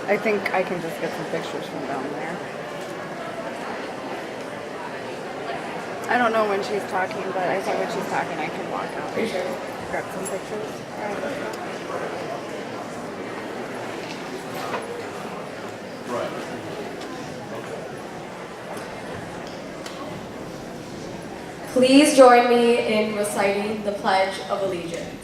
I think I can just get some pictures from down there. I don't know when she's talking, but I think when she's talking I can walk out and grab some pictures. All right, let's go. Please join me in reciting the Pledge of Allegiance.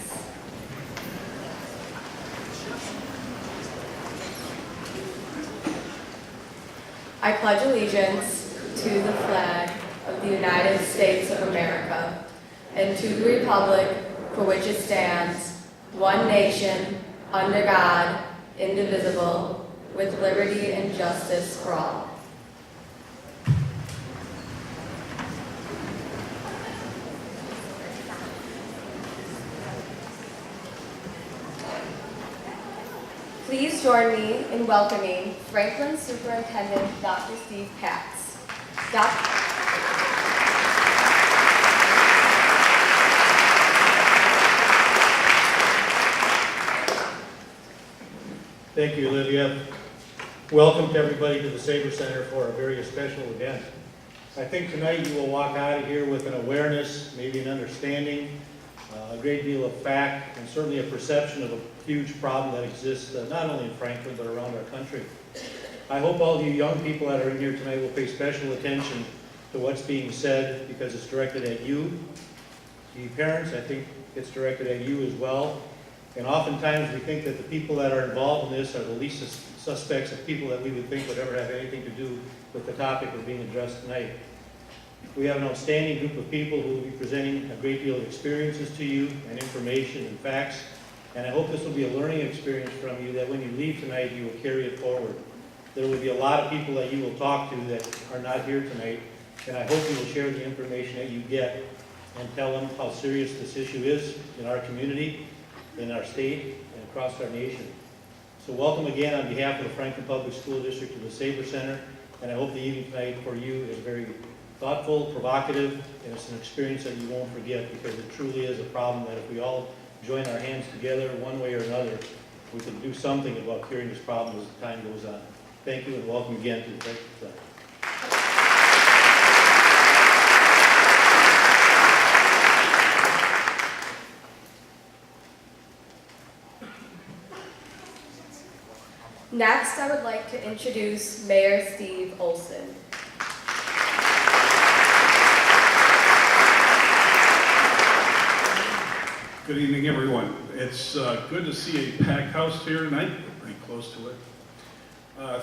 I pledge allegiance to the flag of the United States of America and to the republic for which it stands, one nation, under God, indivisible, with liberty and justice for all. Please join me in welcoming Franklin Superintendent Dr. Steve Katz. Thank you, Olivia. Welcome to everybody to the Sabre Center for a very special event. I think tonight you will walk out of here with an awareness, maybe an understanding, a great deal of fact, and certainly a perception of a huge problem that exists not only in Franklin but around our country. I hope all of you young people that are in here tonight will pay special attention to what's being said because it's directed at you. To you parents, I think it's directed at you as well. And oftentimes we think that the people that are involved in this are the least suspects of people that we would think would ever have anything to do with the topic we're being addressed tonight. We have an outstanding group of people who will be presenting a great deal of experiences to you and information and facts. And I hope this will be a learning experience from you that when you leave tonight, you will carry it forward. There will be a lot of people that you will talk to that are not here tonight. And I hope you will share the information that you get and tell them how serious this issue is in our community, in our state, and across our nation. So welcome again on behalf of the Franklin Public School District to the Sabre Center. And I hope the evening tonight for you is very thoughtful, provocative, and it's an experience that you won't forget because it truly is a problem that if we all join our hands together one way or another, we can do something about curing this problem as time goes on. Thank you and welcome again to the Franklin Center. Next, I would like to introduce Mayor Steve Olson. Good evening, everyone. It's good to see a packed house here tonight. We're pretty close to it.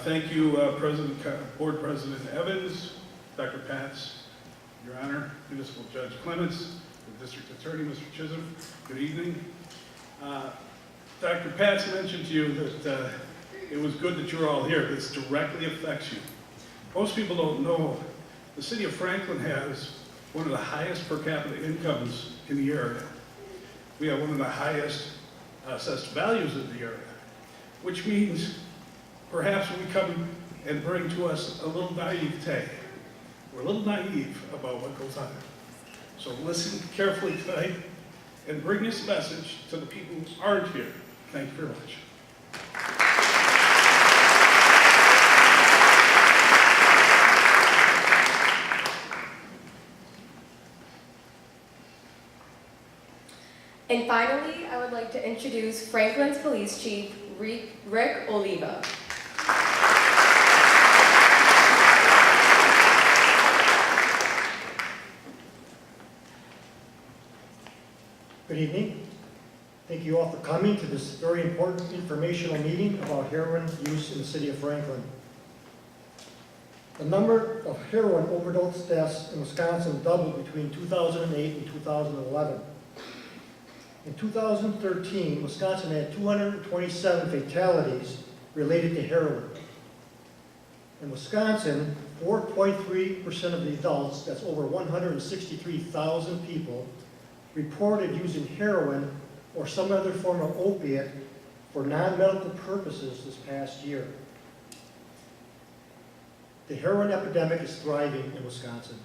Thank you, Board President Evans, Dr. Patz, Your Honor, Municipal Judge Clements, the District Attorney, Mr. Chisholm. Good evening. Dr. Patz mentioned to you that it was good that you're all here. This directly affects you. Most people don't know the city of Franklin has one of the highest per capita incomes in the area. We have one of the highest assessed values in the area, which means perhaps we come and bring to us a little naivete. We're a little naive about what goes on. So listen carefully tonight and bring this message to the people who aren't here. Thank you very much. And finally, I would like to introduce Franklin's Police Chief, Rick Oliva. Good evening. Thank you all for coming to this very important informational meeting about heroin use in the city of Franklin. The number of heroin overdose deaths in Wisconsin doubled between 2008 and 2011. In 2013, Wisconsin had 227 fatalities related to heroin. In Wisconsin, 4.3% of the adults, that's over 163,000 people, reported using heroin or some other form of opiate for non-medical purposes this past year. The heroin epidemic is thriving in Wisconsin,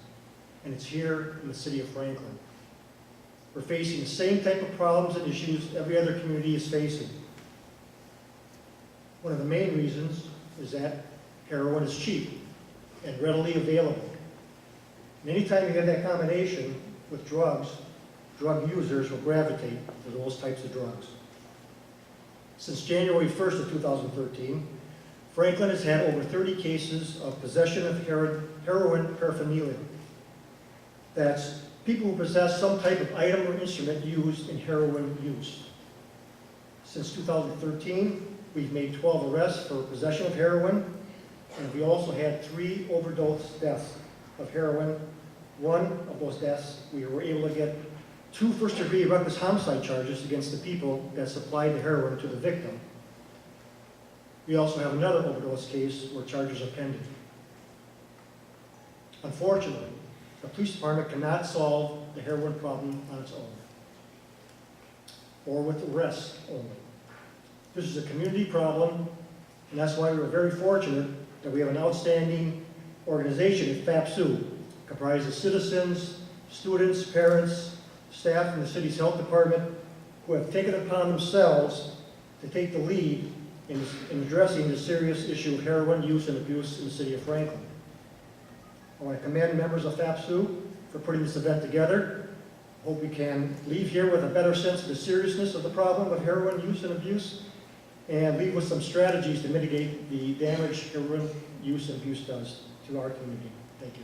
and it's here in the city of Franklin. We're facing the same type of problems and issues every other community is facing. One of the main reasons is that heroin is cheap and readily available. And anytime you have that combination with drugs, drug users will gravitate to those types of drugs. Since January 1st of 2013, Franklin has had over 30 cases of possession of heroin paraphernalia. That's people who possess some type of item or instrument used in heroin use. Since 2013, we've made 12 arrests for possession of heroin, and we also had 3 overdose deaths of heroin. One of those deaths, we were able to get 2 first-degree reckless homicide charges against the people that supplied the heroin to the victim. We also have another overdose case where charges are pending. Unfortunately, the police department cannot solve the heroin problem on its own, or with arrests only. This is a community problem, and that's why we're very fortunate that we have an outstanding organization at FAPSU, comprised of citizens, students, parents, staff from the city's health department, who have taken it upon themselves to take the lead in addressing the serious issue of heroin use and abuse in the city of Franklin. I want to commend members of FAPSU for putting this event together. Hope we can leave here with a better sense of the seriousness of the problem of heroin use and abuse, and leave with some strategies to mitigate the damage heroin use and abuse does to our community. Thank you.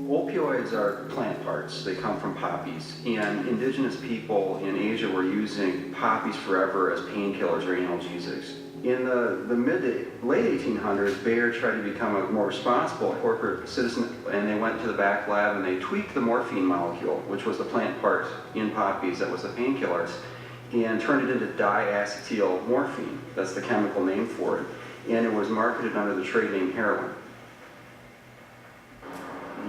Opioids are plant parts. They come from poppies. And indigenous people in Asia were using poppies forever as painkillers or analgesics. In the late 1800s, Bayer tried to become a more responsible corporate citizen, and they went to the back lab and they tweaked the morphine molecule, which was the plant part in poppies that was the painkillers, and turned it into diacetyl morphine. That's the chemical name for it. And it was marketed under the trade name heroin.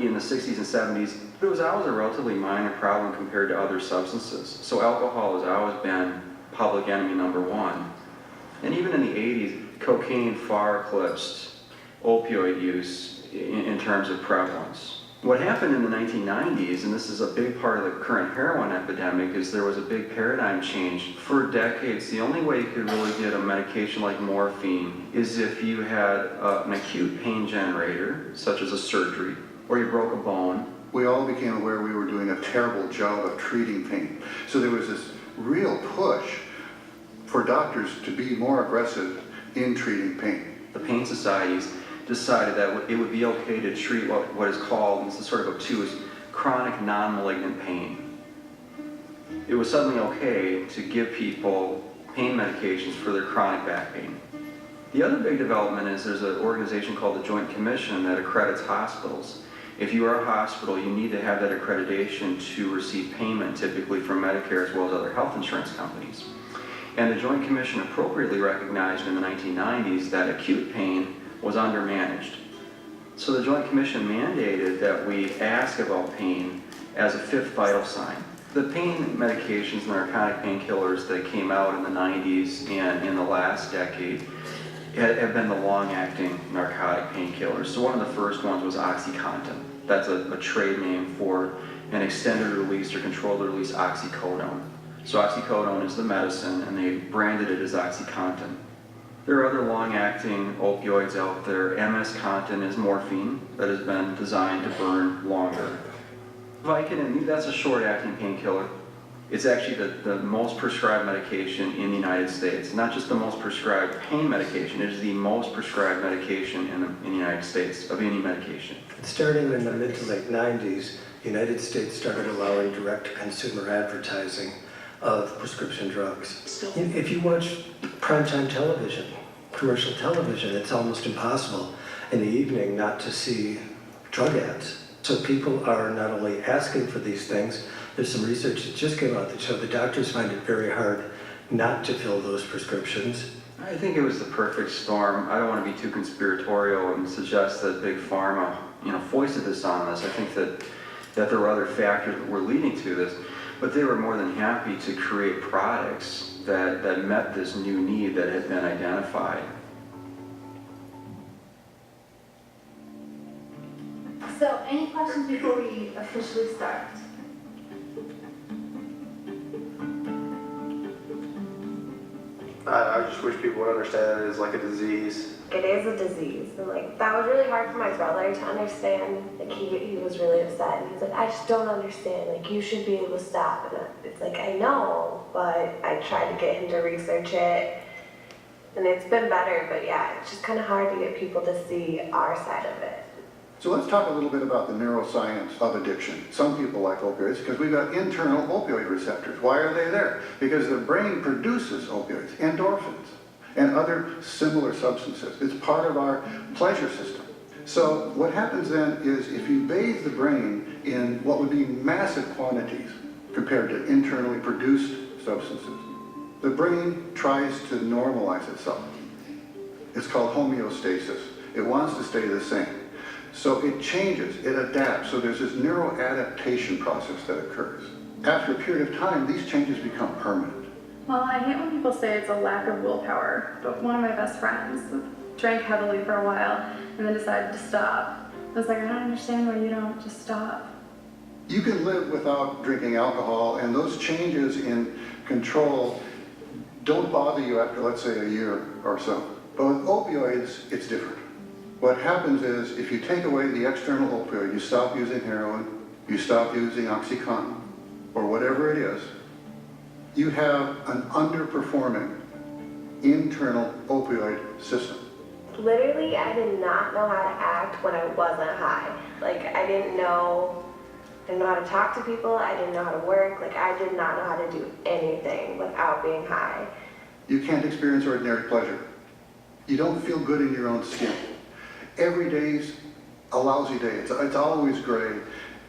In the 60s and 70s, it was always a relatively minor problem compared to other substances. So alcohol has always been public enemy number one. And even in the 80s, cocaine far eclipsed opioid use in terms of prevalence. What happened in the 1990s, and this is a big part of the current heroin epidemic, is there was a big paradigm change. For decades, the only way you could really get a medication like morphine is if you had an acute pain generator, such as a surgery, or you broke a bone. We all became aware we were doing a terrible job of treating pain. So there was this real push for doctors to be more aggressive in treating pain. The pain societies decided that it would be okay to treat what is called, and this is sort of obtuse, chronic non-malignant pain. It was suddenly okay to give people pain medications for their chronic back pain. The other big development is there's an organization called the Joint Commission that accredits hospitals. If you are a hospital, you need to have that accreditation to receive payment, typically from Medicare as well as other health insurance companies. And the Joint Commission appropriately recognized in the 1990s that acute pain was undermanaged. So the Joint Commission mandated that we ask about pain as a 5th vital sign. The pain medications, narcotic painkillers that came out in the 90s and in the last decade have been the long-acting narcotic painkillers. So one of the first ones was OxyContin. That's a trade name for an extended release or controlled release oxycodone. So oxycodone is the medicine, and they branded it as OxyContin. There are other long-acting opioids out there. MS-Contin is morphine that has been designed to burn longer. Vicodin, that's a short-acting painkiller. It's actually the most prescribed medication in the United States. Not just the most prescribed pain medication, it is the most prescribed medication in the United States of any medication. Starting in the mid to late 90s, the United States started allowing direct-to-consumer advertising of prescription drugs. If you watch primetime television, commercial television, it's almost impossible in the evening not to see drug ads. So people are not only asking for these things, there's some research that just came out that showed the doctors find it very hard not to fill those prescriptions. I think it was the perfect storm. I don't want to be too conspiratorial and suggest that Big Pharma, foisted this on us. I think that there were other factors that were leading to this, but they were more than happy to create products that met this new need that had been identified. So, any questions before we officially start? I just wish people would understand it as like a disease. It is a disease, and that was really hard for my brother to understand. He was really upset, and he's like, I just don't understand. You should be able to stop. And it's I know, but I tried to get him to research it, and it's been better. But yeah, it's just kind of hard to get people to see our side of it. So let's talk a little bit about the neuroscience of addiction. Some people like opioids because we've got internal opioid receptors. Why are they there? Because the brain produces opioids, endorphins, and other similar substances. It's part of our pleasure system. So what happens then is if you bathe the brain in what would be massive quantities compared to internally produced substances, the brain tries to normalize itself. It's called homeostasis. It wants to stay the same. So it changes, it adapts. So there's this neuroadaptation process that occurs. After a period of time, these changes become permanent. Well, I hate when people say it's a lack of willpower, but one of my best friends drank heavily for a while and then decided to stop. I was like, I don't understand why you don't just stop. You can live without drinking alcohol, and those changes in control don't bother you after, let's say, a year or so. But with opioids, it's different. What happens is, if you take away the external opioid, you stop using heroin, you stop using OxyContin, or whatever it is, you have an underperforming internal opioid system. Literally, I did not know how to act when I wasn't high. I didn't know how to talk to people. I didn't know how to work. I did not know how to do anything without being high. You can't experience ordinary pleasure. You don't feel good in your own skin. Every day's a lousy day. It's always gray,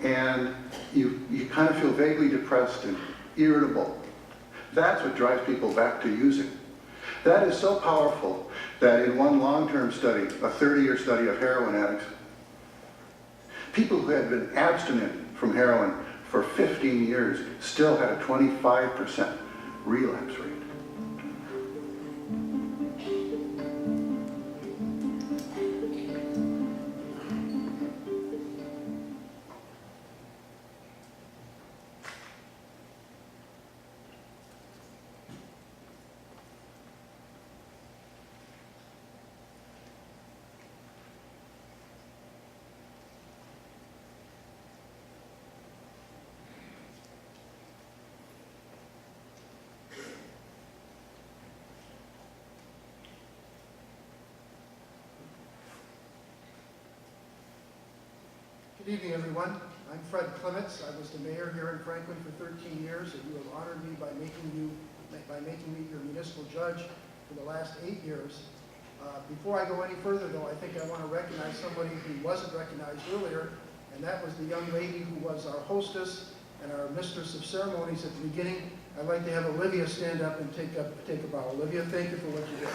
and you kind of feel vaguely depressed and irritable. That's what drives people back to using. That is so powerful that in one long-term study, a 30-year study of heroin addicts, people who had been abstinent from heroin for 15 years still had a 25% relapse rate. Good evening, everyone. I'm Fred Clements. I was the mayor here in Franklin for 13 years, and you have honored me by making me your municipal judge for the last 8 years. Before I go any further, though, I think I want to recognize somebody who wasn't recognized earlier, and that was the young lady who was our hostess and our mistress of ceremonies at the beginning. I'd like to have Olivia stand up and take a bow. Olivia, thank you for what you did.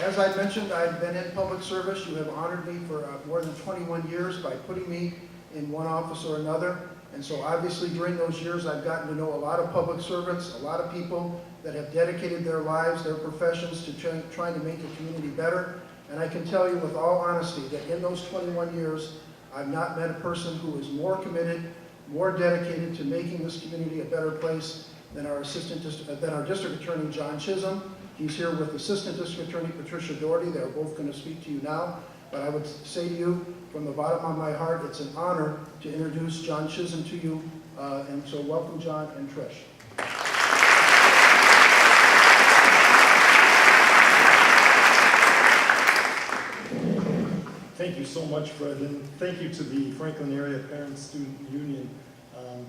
As I mentioned, I've been in public service. You have honored me for more than 21 years by putting me in one office or another. And so obviously during those years, I've gotten to know a lot of public servants, a lot of people that have dedicated their lives, their professions to trying to make the community better. And I can tell you with all honesty that in those 21 years, I've not met a person who is more committed, more dedicated to making this community a better place than our district attorney, John Chisholm. He's here with Assistant District Attorney Patricia Doherty. They're both going to speak to you now. But I would say to you, from the bottom of my heart, it's an honor to introduce John Chisholm to you. And so welcome, John and Trish. Thank you, you so much, Fred, and thank you to the Franklin Area Parents Student Union.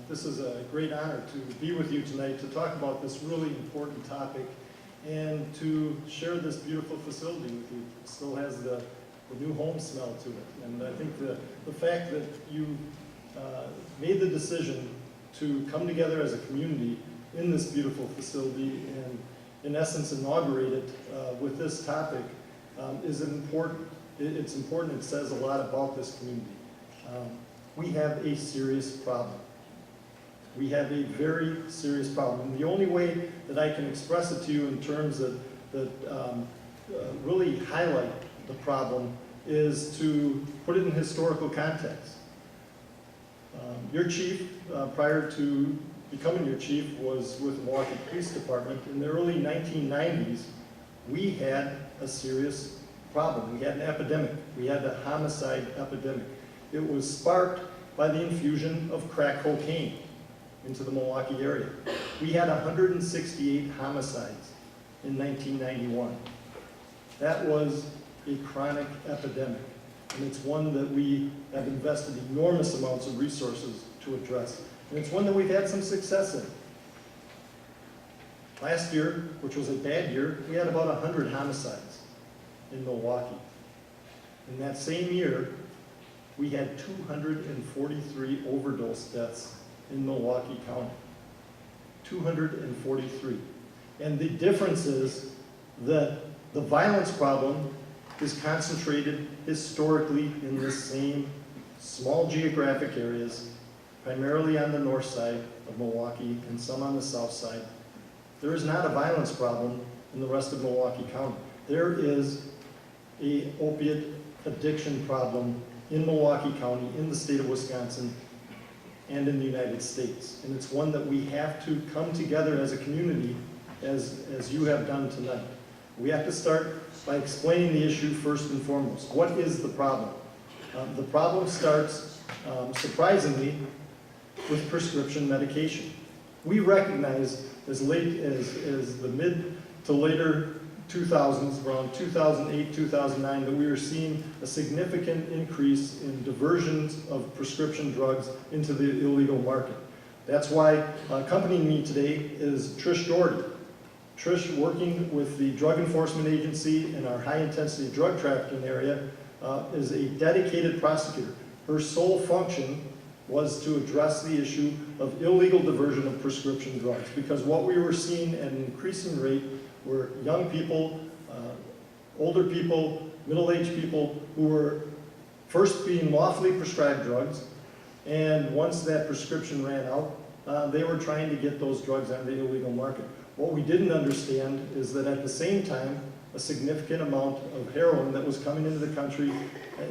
This is a great honor to be with you tonight to talk about this really important topic and to share this beautiful facility with you. It still has the new home smell to it. And I think the fact that you made the decision to come together as a community in this beautiful facility and in essence inaugurate it with this topic is important. It's important. It says a lot about this community. We have a serious problem. We have a very serious problem. And the only way that I can express it to you in terms that really highlight the problem is to put it in historical context. Your chief, prior to becoming your chief, was with the Milwaukee Police Department. In the early 1990s, we had a serious problem. We had an epidemic. We had a homicide epidemic. It was sparked by the infusion of crack cocaine into the Milwaukee area. We had 168 homicides in 1991. That was a chronic epidemic, and it's one that we have invested enormous amounts of resources to address. And it's one that we've had some success in. Last year, which was a bad year, we had about 100 homicides in Milwaukee. In that same year, we had 243 overdose deaths in Milwaukee County. 243. And the difference is that the violence problem is concentrated historically in the same small geographic areas, primarily on the north side of Milwaukee and some on the south side. There is not a violence problem in the rest of Milwaukee County. There is an opiate addiction problem in Milwaukee County, in the state of Wisconsin, and in the United States. And it's one that we have to come together as a community, as you have done tonight. We have to start by explaining the issue first and foremost. What is the problem? The problem starts, surprisingly, with prescription medication. We recognize as late as the mid to later 2000s, around 2008, 2009, that we were seeing a significant increase in diversions of prescription drugs into the illegal market. That's why accompanying me today is Trish Doherty. Trish, working with the Drug Enforcement Agency in our high-intensity drug trafficking area, is a dedicated prosecutor. Her sole function was to address the issue of illegal diversion of prescription drugs, because what we were seeing at an increasing rate were young people, older people, middle-aged people who were first being lawfully prescribed drugs, and once that prescription ran out, they were trying to get those drugs on the illegal market. What we didn't understand is that at the same time, a significant amount of heroin that was coming into the country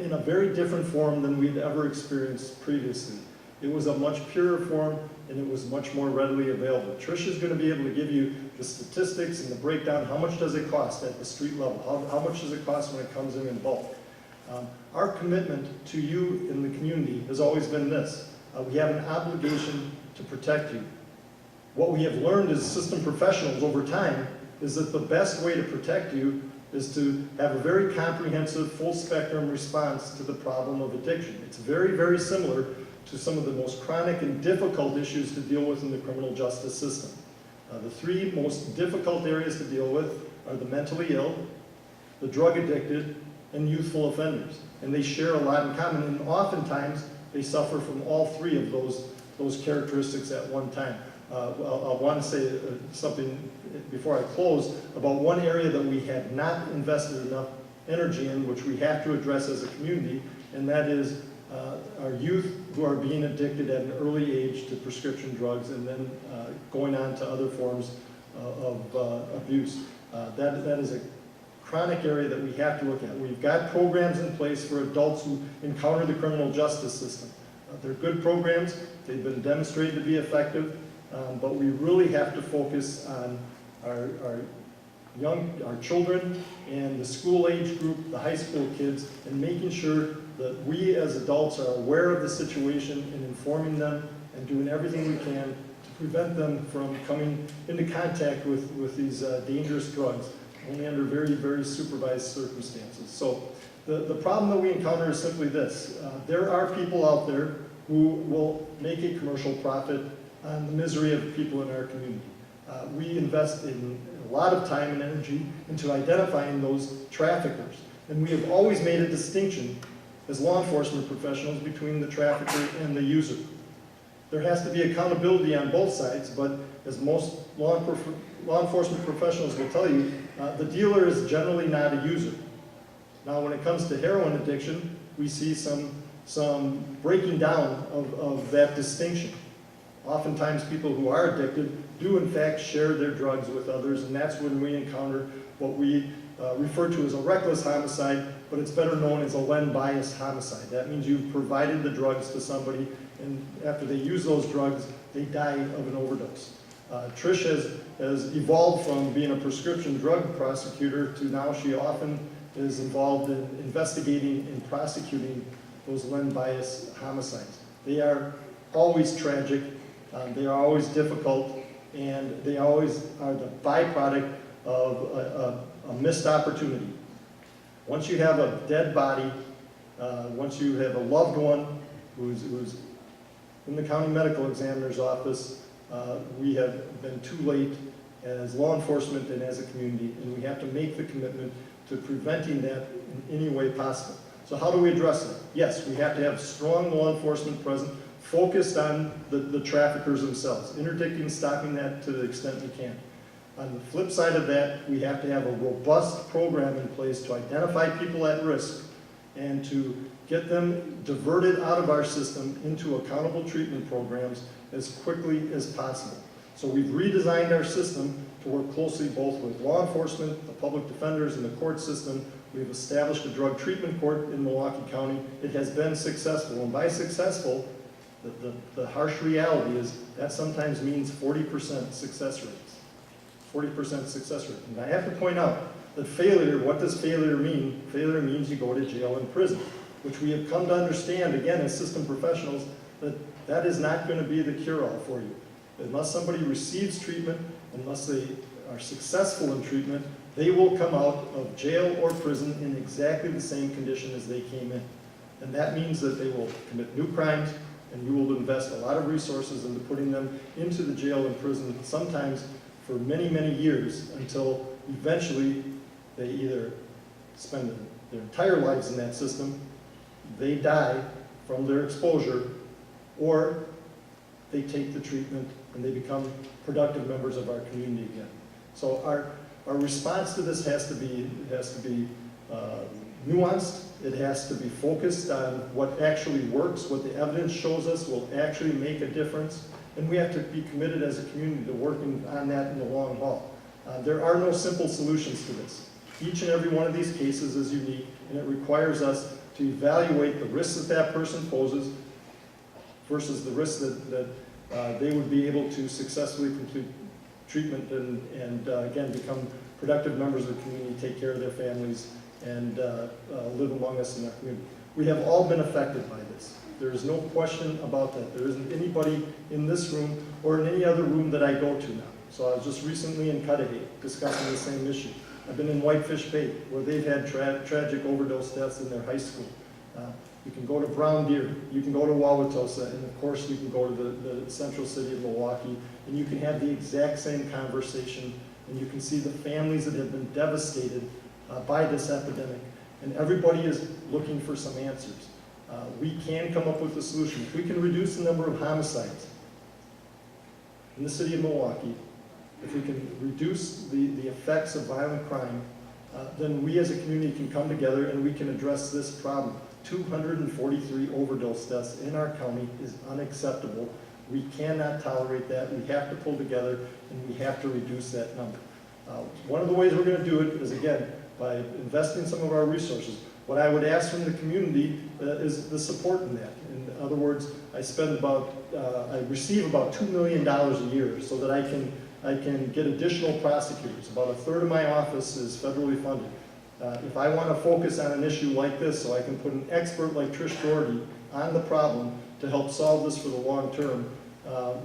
in a very different form than we'd ever experienced previously. It was a much purer form, and it was much more readily available. Trish is going to be able to give you the statistics and the breakdown. How much does it cost at the street level? How much does it cost when it comes in bulk? Our commitment to you in the community has always been this. We have an obligation to protect you. What we have learned as system professionals over time is that the best way to protect you is to have a very comprehensive, full-spectrum response to the problem of addiction. It's very, very similar to some of the most chronic and difficult issues to deal with in the criminal justice system. The three most difficult areas to deal with are the mentally ill, the drug addicted, and youthful offenders. And they share a lot in common, and oftentimes they suffer from all three of those characteristics at one time. I want to say something before I close about one area that we have not invested enough energy in, which we have to address as a community, and that is our youth who are being addicted at an early age to prescription drugs and then going on to other forms of abuse. That is a chronic area that we have to look at. We've got programs in place for adults who encounter the criminal justice system. They're good programs. They've been demonstrated to be effective. But we really have to focus on our children and the school age group, the high school kids, and making sure that we as adults are aware of the situation and informing them and doing everything we can to prevent them from coming into contact with these dangerous drugs. only under very, very supervised circumstances. So the problem that we encounter is simply this. There are people out there who will make a commercial profit on the misery of the people in our community. We invest in a lot of time and energy into identifying those traffickers. And we have always made a distinction as law enforcement professionals between the trafficker and the user. There has to be accountability on both sides, but as most law enforcement professionals will tell you, the dealer is generally not a user. Now, when it comes to heroin addiction, we see some breaking down of that distinction. Oftentimes, people who are addicted do in fact share their drugs with others, and that's when we encounter what we refer to as a reckless homicide, but it's better known as a Len-biased homicide. That means you've provided the drugs to somebody, and after they use those drugs, they die of an overdose. Trish has evolved from being a prescription drug prosecutor to now she often is involved in investigating and prosecuting those Len-biased homicides. They are always tragic, they are always difficult, and they always are the byproduct of a missed opportunity. Once you have a dead body, once you have a loved one who's in the county medical examiner's office, we have been too late as law enforcement and as a community, and we have to make the commitment to preventing that in any way possible. So how do we address it? Yes, we have to have strong law enforcement present, focused on the traffickers themselves, interdicting, stopping that to the extent we can. On the flip side of that, we have to have a robust program in place to identify people at risk and to get them diverted out of our system into accountable treatment programs as quickly as possible. So we've redesigned our system to work closely both with law enforcement, the public defenders, and the court system. We've established a drug treatment court in Milwaukee County. It has been successful, and by successful, the harsh reality is that sometimes means 40% success rates. 40% success rate. And I have to point out that failure, what does failure mean? Failure means you go to jail and prison, which we have come to understand, again, as system professionals, that is not going to be the cure-all for you. Unless somebody receives treatment, unless they are successful in treatment, they will come out of jail or prison in exactly the same condition as they came in. And that means that they will commit new crimes, and you will invest a lot of resources into putting them into the jail and prison, sometimes for many, many years, until eventually they either spend their entire lives in that system, they die from their exposure, or they take the treatment and they become productive members of our community again. So our response to this has to be nuanced. It has to be focused on what actually works, what the evidence shows us will actually make a difference, and we have to be committed as a community to working on that in the long haul. There are no simple solutions to this. Each and every one of these cases is unique, and it requires us to evaluate the risks that person poses versus the risks that they would be able to successfully complete treatment and again, become productive members of the community, take care of their families, and live among us in our community. We have all been affected by this. There is no question about that. There isn't anybody in this room or in any other room that I go to now. So I was just recently in Cudahy discussing the same issue. I've been in Whitefish Bay, where they've had tragic overdose deaths in their high school. You can go to Brown Deer, you can go to Wauwatosa, and of course you can go to the central city of Milwaukee, and you can have the exact same conversation, and you can see the families that have been devastated by this epidemic. And everybody is looking for some answers. We can come up with a solution. If we can reduce the number of homicides in the city of Milwaukee, if we can reduce the effects of violent crime, then we as a community can come together and we can address this problem. 243 overdose deaths in our county is unacceptable. We cannot tolerate that. We have to pull together and we have to reduce that number. One of the ways we're going to do it is, again, by investing some of our resources. What I would ask from the community is the support in that. In other words, I receive about $2 million a year so that I can get additional prosecutors. About a third of my office is federally funded. If I want to focus on an issue like this, so I can put an expert like Trish Doherty on the problem to help solve this for the long term,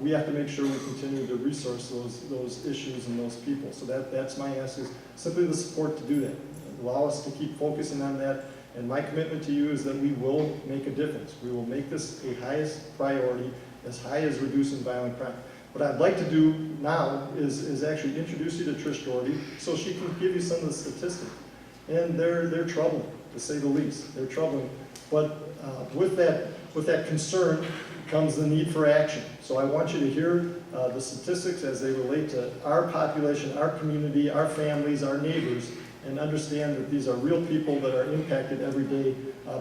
we have to make sure we continue to resource those issues and those people. So that's my ask, is simply the support to do that. Allow us to keep focusing on that. And my commitment to you is that we will make a difference. We will make this a highest priority, as high as reducing violent crime. What I'd like to do now is actually introduce you to Trish Doherty so she can give you some of the statistics. And they're troubling, to say the least. They're troubling. But with that concern comes the need for action. So I want you to hear the statistics as they relate to our population, our community, our families, our neighbors, and understand that these are real people that are impacted every day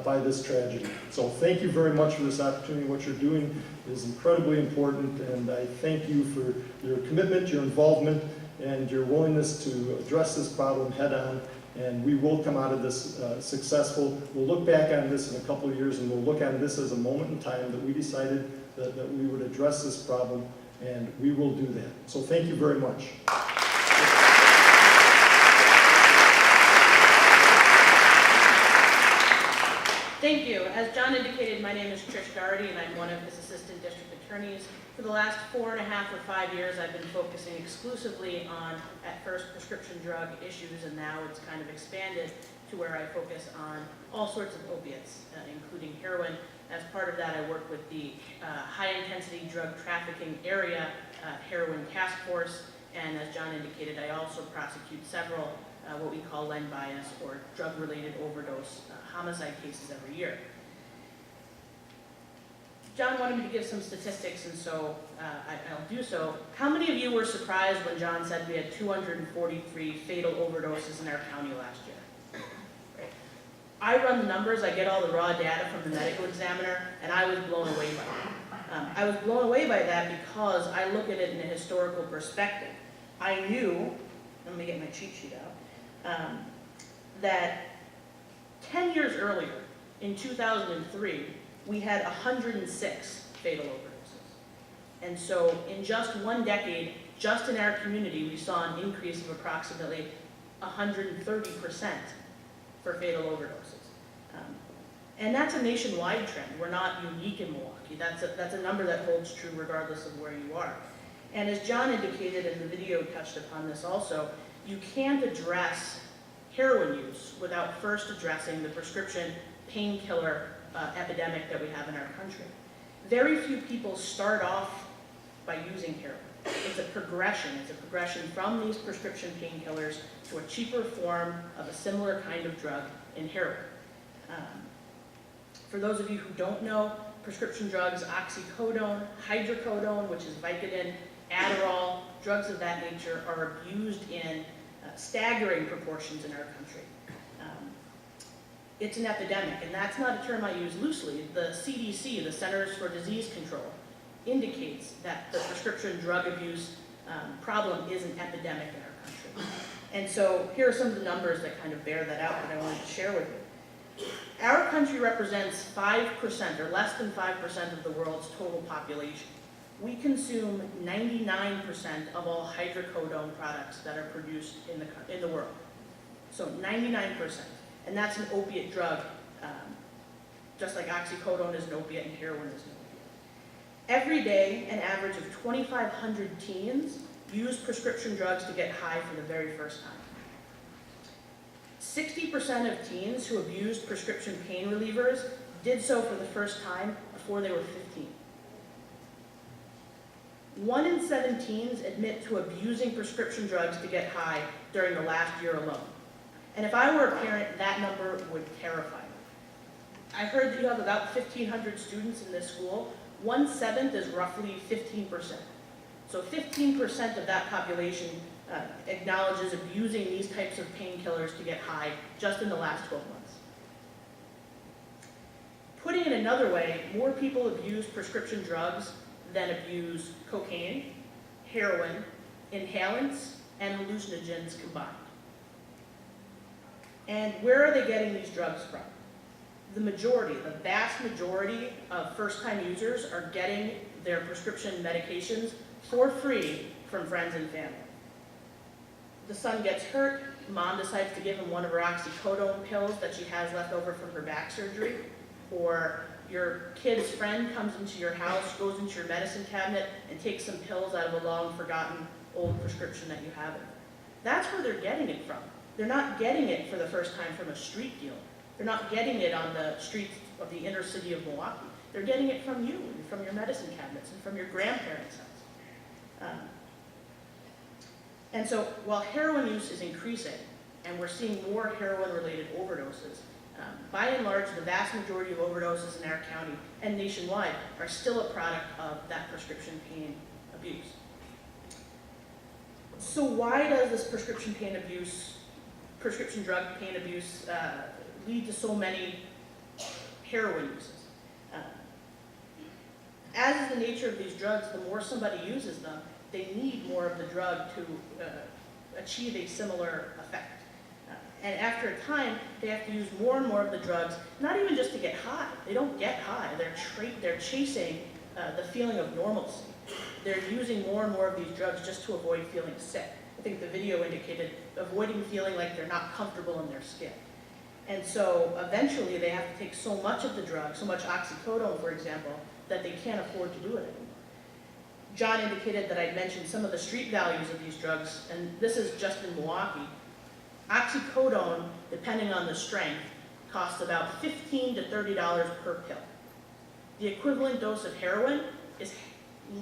by this tragedy. So thank you very much for this opportunity. What you're doing is incredibly important, and I thank you for your commitment, your involvement, and your willingness to address this problem head on. And we will come out of this successful. We'll look back on this in a couple of years, and we'll look on this as a moment in time that we decided that we would address this problem, and we will do that. So thank you very much. Thank you. As John indicated, my name is Trish Doherty, and I'm one of his assistant district attorneys. For the last 4.5 or 5 years, I've been focusing exclusively on, at first, prescription drug issues, and now it's kind of expanded to where I focus on all sorts of opiates, including heroin. As part of that, I work with the high-intensity drug trafficking area heroin task force, and as John indicated, I also prosecute several what we call len bias, or drug-related overdose homicide cases every year. John wanted me to give some statistics, and so I'll do so. How many of you were surprised when John said we had 243 fatal overdoses in our county last year? Right. I run the numbers, I get all the raw data from the medical examiner, and I was blown away by that. I was blown away by that because I look at it in a historical perspective. I knew, let me get my cheat sheet out, that 10 years earlier, in 2003, we had 106 fatal overdoses. And so in just one decade, just in our community, we saw an increase of approximately 130% for fatal overdoses. And that's a nationwide trend. We're not unique in Milwaukee. That's a number that holds true regardless of where you are. And as John indicated, and the video touched upon this also, you can't address heroin use without first addressing the prescription painkiller epidemic that we have in our country. Very few people start off by using heroin. It's a progression. It's a progression from these prescription painkillers to a cheaper form of a similar kind of drug in heroin. For those of you who don't know, prescription drugs, oxycodone, hydrocodone, which is Vicodin, Adderall, drugs of that nature are abused in staggering proportions in our country. It's an epidemic, and that's not a term I use loosely. The CDC, the Centers for Disease Control, indicates that the prescription drug abuse problem is an epidemic in our country. And so here are some of the numbers that kind of bear that out that I wanted to share with you. Our country represents 5%, or less than 5% of the world's total population. We consume 99% of all hydrocodone products that are produced in the world. So 99%. And that's an opiate drug, just like oxycodone is an opiate and heroin is an opiate. Every day, an average of 2,500 teens use prescription drugs to get high for the very first time. 60% of teens who abused prescription pain relievers did so for the first time before they were 15. 1 in 7 teens admit to abusing prescription drugs to get high during the last year alone. And if I were a parent, that number would terrify me. I heard that you have about 1,500 students in this school. 1/7 is roughly 15%. So 15% of that population acknowledges abusing these types of painkillers to get high just in the last 12 months. Putting it another way, more people abuse prescription drugs than abuse cocaine, heroin, inhalants, and hallucinogens combined. And where are they getting these drugs from? The vast majority of first-time users are getting their prescription medications for free from friends and family. The son gets hurt, mom decides to give him one of her oxycodone pills that she has left over from her back surgery. or your kid's friend comes into your house, goes into your medicine cabinet, and takes some pills out of a long forgotten old prescription that you have in there. That's where they're getting it from. They're not getting it for the first time from a street dealer. They're not getting it on the streets of the inner city of Milwaukee. They're getting it from you, and from your medicine cabinets, and from your grandparents' house. And so while heroin use is increasing, and we're seeing more heroin-related overdoses, by and large, the vast majority of overdoses in our county and nationwide are still a product of that prescription pain abuse. So why does this prescription drug pain abuse lead to so many heroin uses? As is the nature of these drugs, the more somebody uses them, they need more of the drug to achieve a similar effect. And after a time, they have to use more and more of the drugs, not even just to get high. They don't get high. They're chasing the feeling of normalcy. They're using more and more of these drugs just to avoid feeling sick. I think the video indicated avoiding feeling like they're not comfortable in their skin. And so eventually they have to take so much of the drug, so much oxycodone, for example, that they can't afford to do it anymore. John indicated that I'd mentioned some of the street values of these drugs, and this is just in Milwaukee. Oxycodone, depending on the strength, costs about $15 to $30 per pill. The equivalent dose of heroin is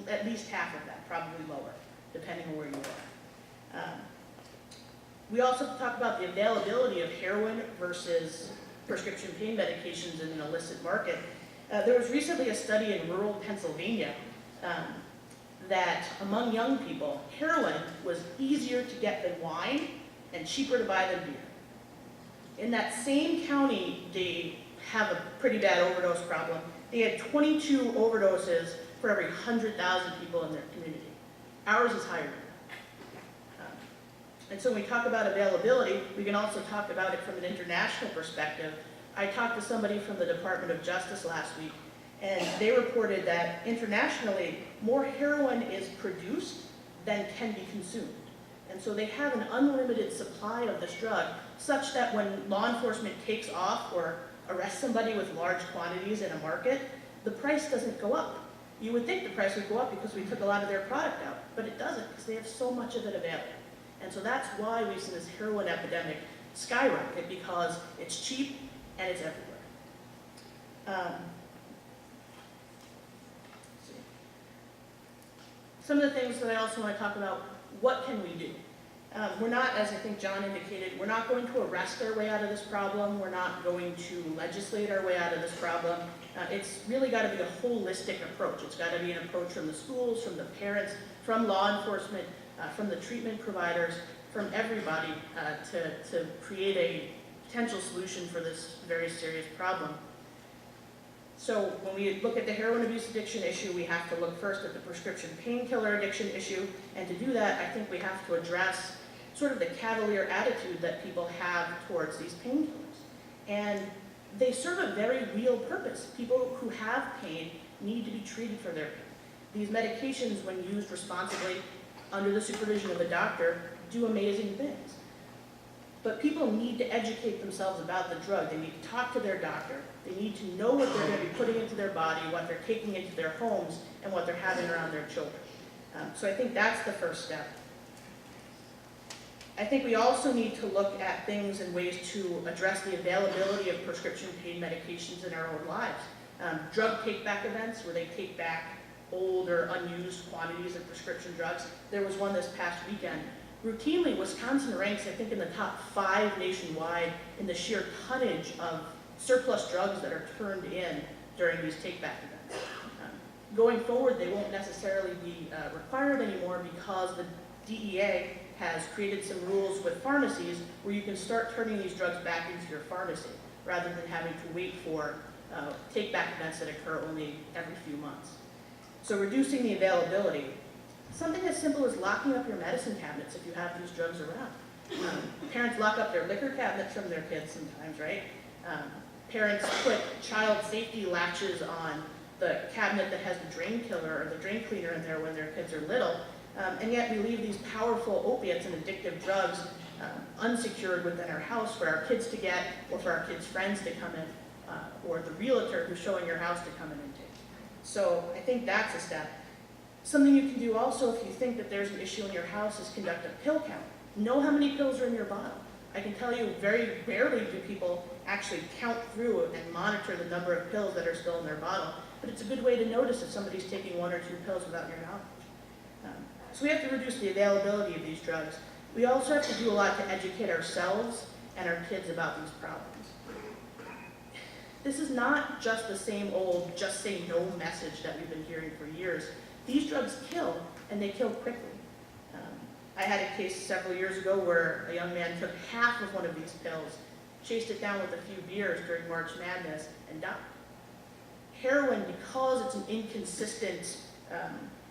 at least half of that, probably lower, depending on where you are. We also talk about the availability of heroin versus prescription pain medications in an illicit market. There was recently a study in rural Pennsylvania that among young people, heroin was easier to get than wine and cheaper to buy than beer. In that same county, they have a pretty bad overdose problem. They had 22 overdoses for every 100,000 people in their community. Ours is higher than that. And so when we talk about availability, we can also talk about it from an international perspective. I talked to somebody from the Department of Justice last week, and they reported that internationally, more heroin is produced than can be consumed. And so they have an unlimited supply of this drug, such that when law enforcement takes off or arrests somebody with large quantities in a market, the price doesn't go up. You would think the price would go up because we took a lot of their product out, but it doesn't because they have so much of it available. And so that's why we've seen this heroin epidemic skyrocket, because it's cheap and it's everywhere. Some of the things that I also want to talk about, what can we do? We're not, as I think John indicated, we're not going to arrest our way out of this problem. We're not going to legislate our way out of this problem. It's really got to be a holistic approach. It's got to be an approach from the schools, from the parents, from law enforcement, from the treatment providers, from everybody to create a potential solution for this very serious problem. So when we look at the heroin abuse addiction issue, we have to look first at the prescription painkiller addiction issue. And to do that, I think we have to address sort of the cavalier attitude that people have towards these painkillers. And they serve a very real purpose. People who have pain need to be treated for their pain. These medications, when used responsibly under the supervision of a doctor, do amazing things. But people need to educate themselves about the drug. They need to talk to their doctor. They need to know what they're going to be putting into their body, what they're taking into their homes, and what they're having around their children. So I think that's the first step. I think we also need to look at things and ways to address the availability of prescription pain medications in our own lives. Drug take-back events where they take back old or unused quantities of prescription drugs. There was one this past weekend. Routinely, Wisconsin ranks, I think, in the top 5 nationwide in the sheer tonnage of surplus drugs that are turned in during these take-back events. Going forward, they won't necessarily be required anymore because the DEA has created some rules with pharmacies where you can start turning these drugs back into your pharmacy rather than having to wait for take-back events that occur only every few months. So reducing the availability. Something as simple as locking up your medicine cabinets if you have these drugs around. Parents lock up their liquor cabinets from their kids sometimes, right? Parents put child safety latches on the cabinet that has the drain killer or the drain cleaner in there when their kids are little, and yet we leave these powerful opiates and addictive drugs unsecured within our house for our kids to get or for our kids' friends to come in or the realtor who's showing your house to come in and take. So I think that's a step. Something you can do also if you think that there's an issue in your house is conduct a pill count. Know how many pills are in your bottle. I can tell you very rarely do people actually count through and monitor the number of pills that are still in their bottle, but it's a good way to notice if somebody's taking 1 or 2 pills without your knowledge. So we have to reduce the availability of these drugs. We also have to do a lot to educate ourselves and our kids about these problems. This is not just the same old just say no message that we've been hearing for years. These drugs kill, and they kill quickly. I had a case several years ago where a young man took half of one of these pills, chased it down with a few beers during March Madness, and died. Heroin, because it's an inconsistent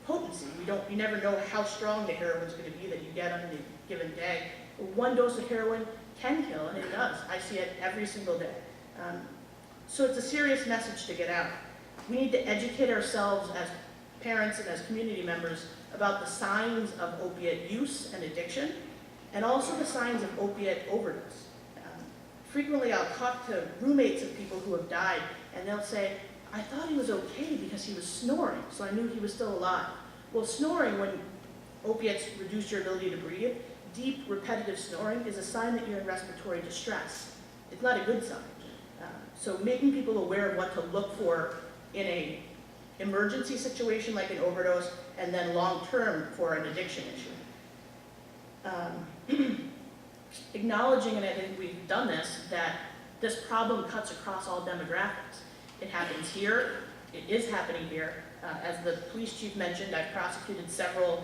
potency, you never know how strong the heroin is going to be that you get on a given day. 1 dose of heroin can kill, and it does. I see it every single day. So it's a serious message to get out. We need to educate ourselves as parents and as community members about the signs of opiate use and addiction, and also the signs of opiate overdose. Frequently I'll talk to roommates of people who have died, and they'll say, I thought he was okay because he was snoring, so I knew he was still alive. Well, snoring, when opiates reduce your ability to breathe, deep, repetitive snoring is a sign that you're in respiratory distress. It's not a good sign. So making people aware of what to look for in an emergency situation like an overdose, and then long-term for an addiction issue. Acknowledging, and I think we've done this, that this problem cuts across all demographics. It happens here, it is happening here. As the police chief mentioned, I've prosecuted several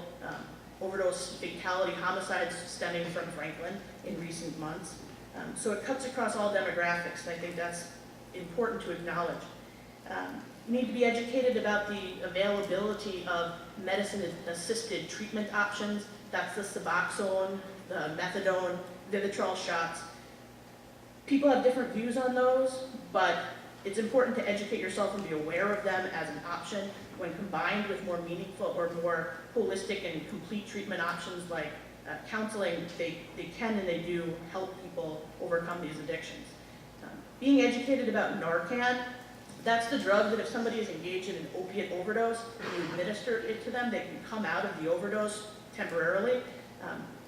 overdose fatality homicides stemming from Franklin in recent months. So it cuts across all demographics, and I think that's important to acknowledge. You need to be educated about the availability of medicine-assisted treatment options. That's the Suboxone, the methadone, Vivitrol shots. People have different views on those, but it's important to educate yourself and be aware of them as an option when combined with more meaningful or more holistic and complete treatment options like counseling. They can and they do help people overcome these addictions. Being educated about Narcan, that's the drug that if somebody is engaged in an opiate overdose and you administer it to them, they can come out of the overdose temporarily.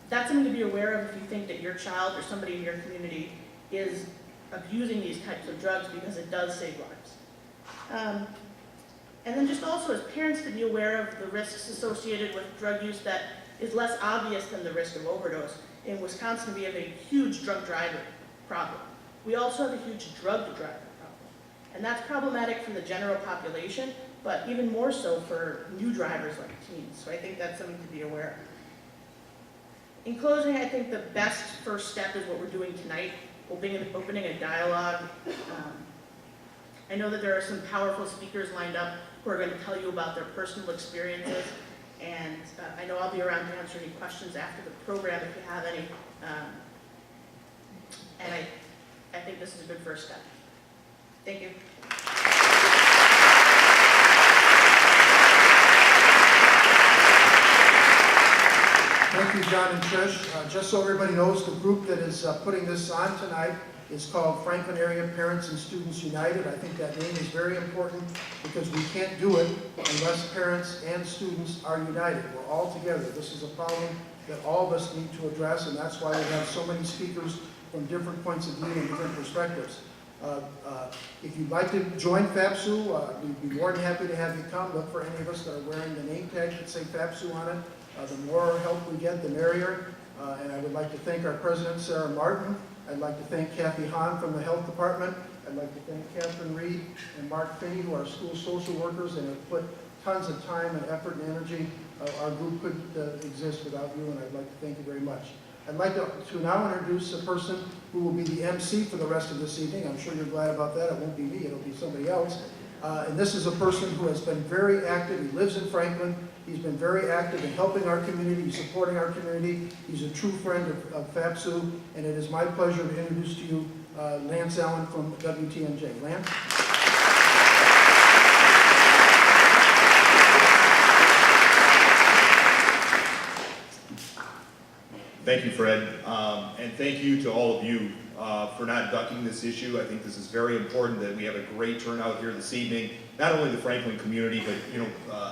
That's something to be aware of if you think that your child or somebody in your community is abusing these types of drugs, because it does save lives. And then just also as parents to be aware of the risks associated with drug use that is less obvious than the risk of overdose. In Wisconsin, we have a huge drunk driver problem. We also have a huge drug driver problem. And that's problematic for the general population, but even more so for new drivers like teens. So I think that's something to be aware of. In closing, I think the best first step is what we're doing tonight, opening a dialogue. I know that there are some powerful speakers lined up who are going to tell you about their personal experiences, and I know I'll be around to answer any questions after the program if you have any. And I think this is a good first step. Thank you. Thank you, John and Trish. Just so everybody knows, the group that is putting this on tonight is called Franklin Area Parents and Students United. I think that name is very important because we can't do it unless parents and students are united. We're all together. This is a problem that all of us need to address, and that's why we have so many speakers from different points of view and different perspectives. If you'd like to join FAPSU, we'd be more than happy to have you come. Look for any of us that are wearing the name tag that say FAPSU on it. The more help we get, the merrier. And I would like to thank our president, Sarah Martin. I'd like to thank Kathy Hahn from the Health Department. I'd like to thank Catherine Reed and Mark Finney, who are school social workers and have put tons of time and effort and energy. Our group couldn't exist without you, and I'd like to thank you very much. I'd like to now introduce a person who will be the MC for the rest of this evening. I'm sure you're glad about that. It won't be me, it'll be somebody else. And this is a person who has been very active. He lives in Franklin. He's been very active in helping our community, supporting our community. He's a true friend of FAPSU, and it is my pleasure to introduce to you Lance Allen from WTNJ. Lance? Thank you, Fred, and thank you to all of you for not ducking this issue. I think this is very important that we have a great turnout here this evening. Not only the Franklin community, but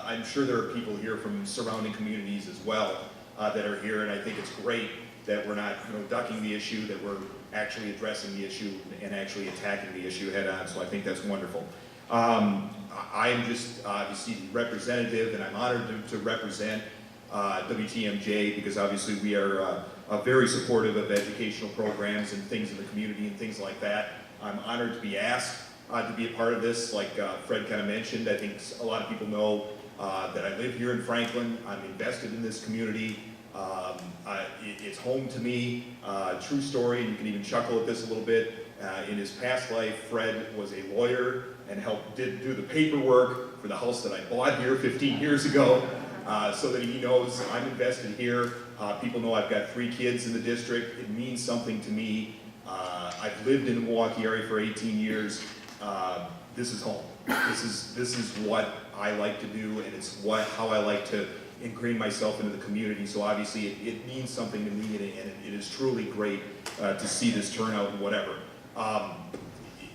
I'm sure there are people here from surrounding communities as well that are here, and I think it's great that we're not ducking the issue, that we're actually addressing the issue and actually attacking the issue head on, so I think that's wonderful. I am just obviously representative, and I'm honored to represent WTMJ because obviously we are very supportive of educational programs and things in the community and things like that. I'm honored to be asked to be a part of this. Like Fred kind of mentioned, I think a lot of people know that I live here in Franklin. I'm invested in this community. It's home to me. True story, and you can even chuckle at this a little bit. In his past life, Fred was a lawyer and do the paperwork for the house that I bought here 15 years ago, so that he knows I'm invested here. People know I've got 3 kids in the district. It means something to me. I've lived in the Milwaukee area for 18 years. This is home. This is what I like to do, and it's how I like to ingrain myself into the community. So obviously it means something to me, and it is truly great to see this turnout and whatever.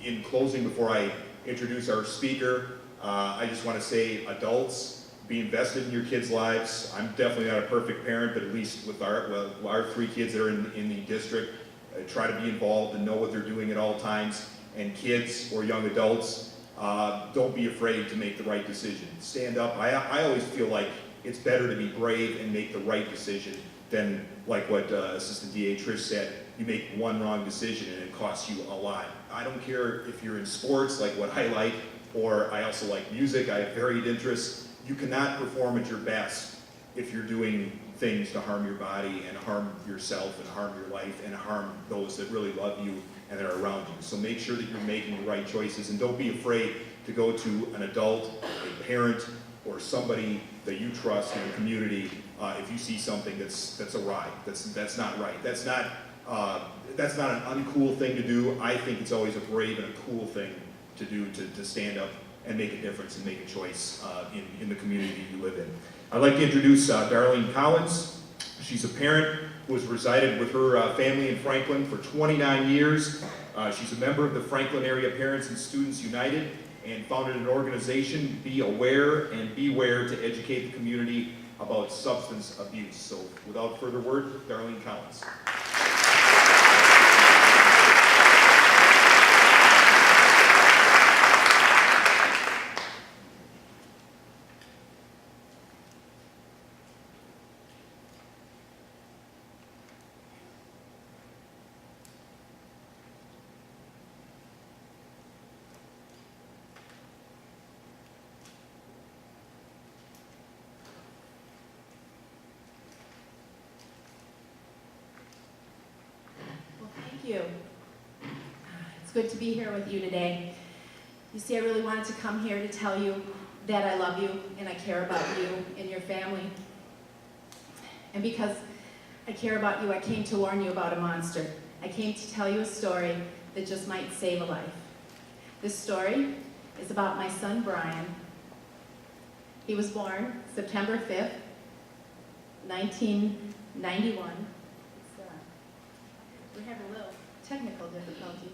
In closing, before I introduce our speaker, I just want to say, adults, be invested in your kids' lives. I'm definitely not a perfect parent, but at least with our 3 kids that are in the district, try to be involved and know what they're doing at all times. And kids or young adults, don't be afraid to make the right decision. Stand up. I always feel like it's better to be brave and make the right decision than, like what Assistant DA Trish said, you make one wrong decision and it costs you a lot. I don't care if you're in sports, like what I like, or I also like music. I have varied interests. You cannot perform at your best if you're doing things to harm your body and harm yourself and harm your life and harm those that really love you and that are around you. So make sure that you're making the right choices, and don't be afraid to go to an adult, a parent, or somebody that you trust in the community if you see something that's awry, that's not right. That's not an uncool thing to do. I think it's always a brave and a cool thing to do, to stand up and make a difference and make a choice in the community you live in. I'd like to introduce Darlene Collins. She's a parent who has resided with her family in Franklin for 29 years. She's a member of the Franklin Area Parents and Students United and founded an organization, Be Aware and Beware, to educate the community about substance abuse. So without further word, Darlene Collins. You. It's good to be here with you today. You see, I really wanted to come here to tell you that I love you and I care about you and your family. And because I care about you, I came to warn you about a monster. I came to tell you a story that just might save a life. This story is about my son, Brian. He was born September 5th, 1991. We have a little technical difficulties.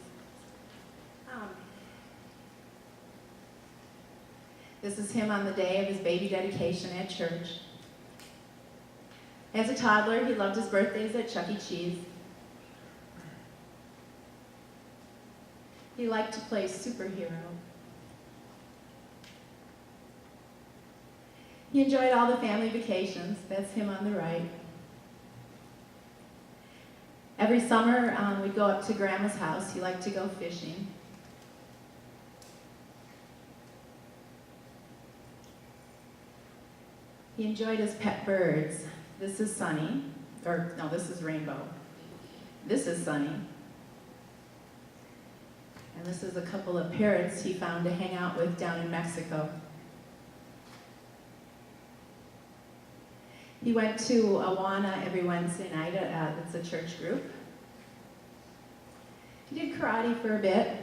This is him on the day of his baby dedication at church. As a toddler, he loved his birthdays at Chuck E. Cheese. He liked to play superhero. He enjoyed all the family vacations. That's him on the right. Every summer, we'd go up to Grandma's house. He liked to go fishing. He enjoyed his pet birds. This is Sunny, or no, this is Rainbow. This is Sunny. And this is a couple of parrots he found to hang out with down in Mexico. He went to Awana every Wednesday night. It's a church group. He did karate for a bit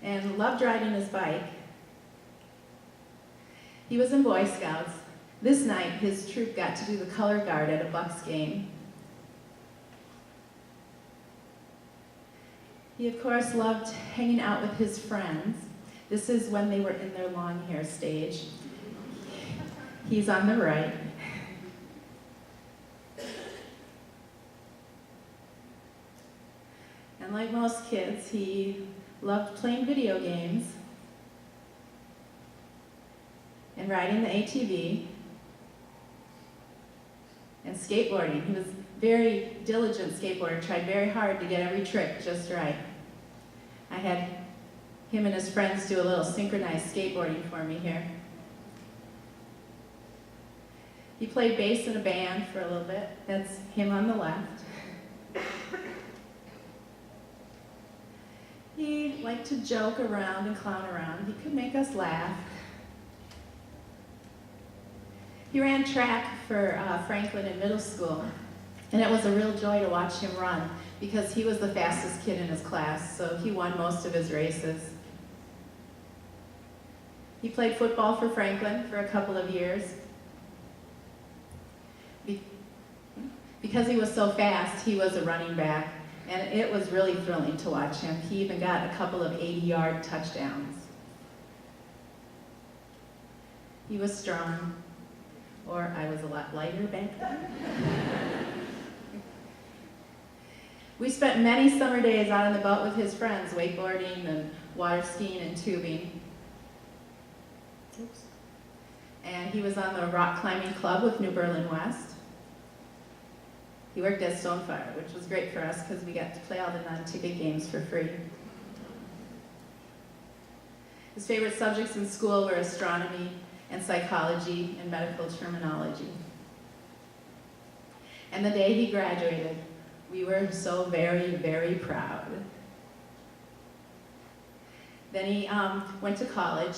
and loved riding his bike. He was in Boy Scouts. This night, his troop got to do the color guard at a Bucks game. He, of course, loved hanging out with his friends. This is when they were in their long hair stage. He's on the right. And like most kids, he loved playing video games and riding the ATV and skateboarding. He was very diligent skateboarder, tried very hard to get every trick just right. I had him and his friends do a little synchronized skateboarding for me here. He played bass in a band for a little bit. That's him on the left. He liked to joke around and clown around. He could make us laugh. He ran track for Franklin in middle school, and it was a real joy to watch him run because he was the fastest kid in his class, so he won most of his races. He played football for Franklin for a couple of years. Because he was so fast, he was a running back, and it was really thrilling to watch him. He even got a couple of 80-yard touchdowns. He was strong, or I was a lot lighter back then. We spent many summer days out on the boat with his friends, wakeboarding and water skiing and tubing. Oops. And he was on the rock climbing club with New Berlin West. He worked at Stonefire, which was great for us because we got to play all the non-ticket games for free. His favorite subjects in school were astronomy and psychology and medical terminology. And the day he graduated, we were so very, very proud. Then he went to college.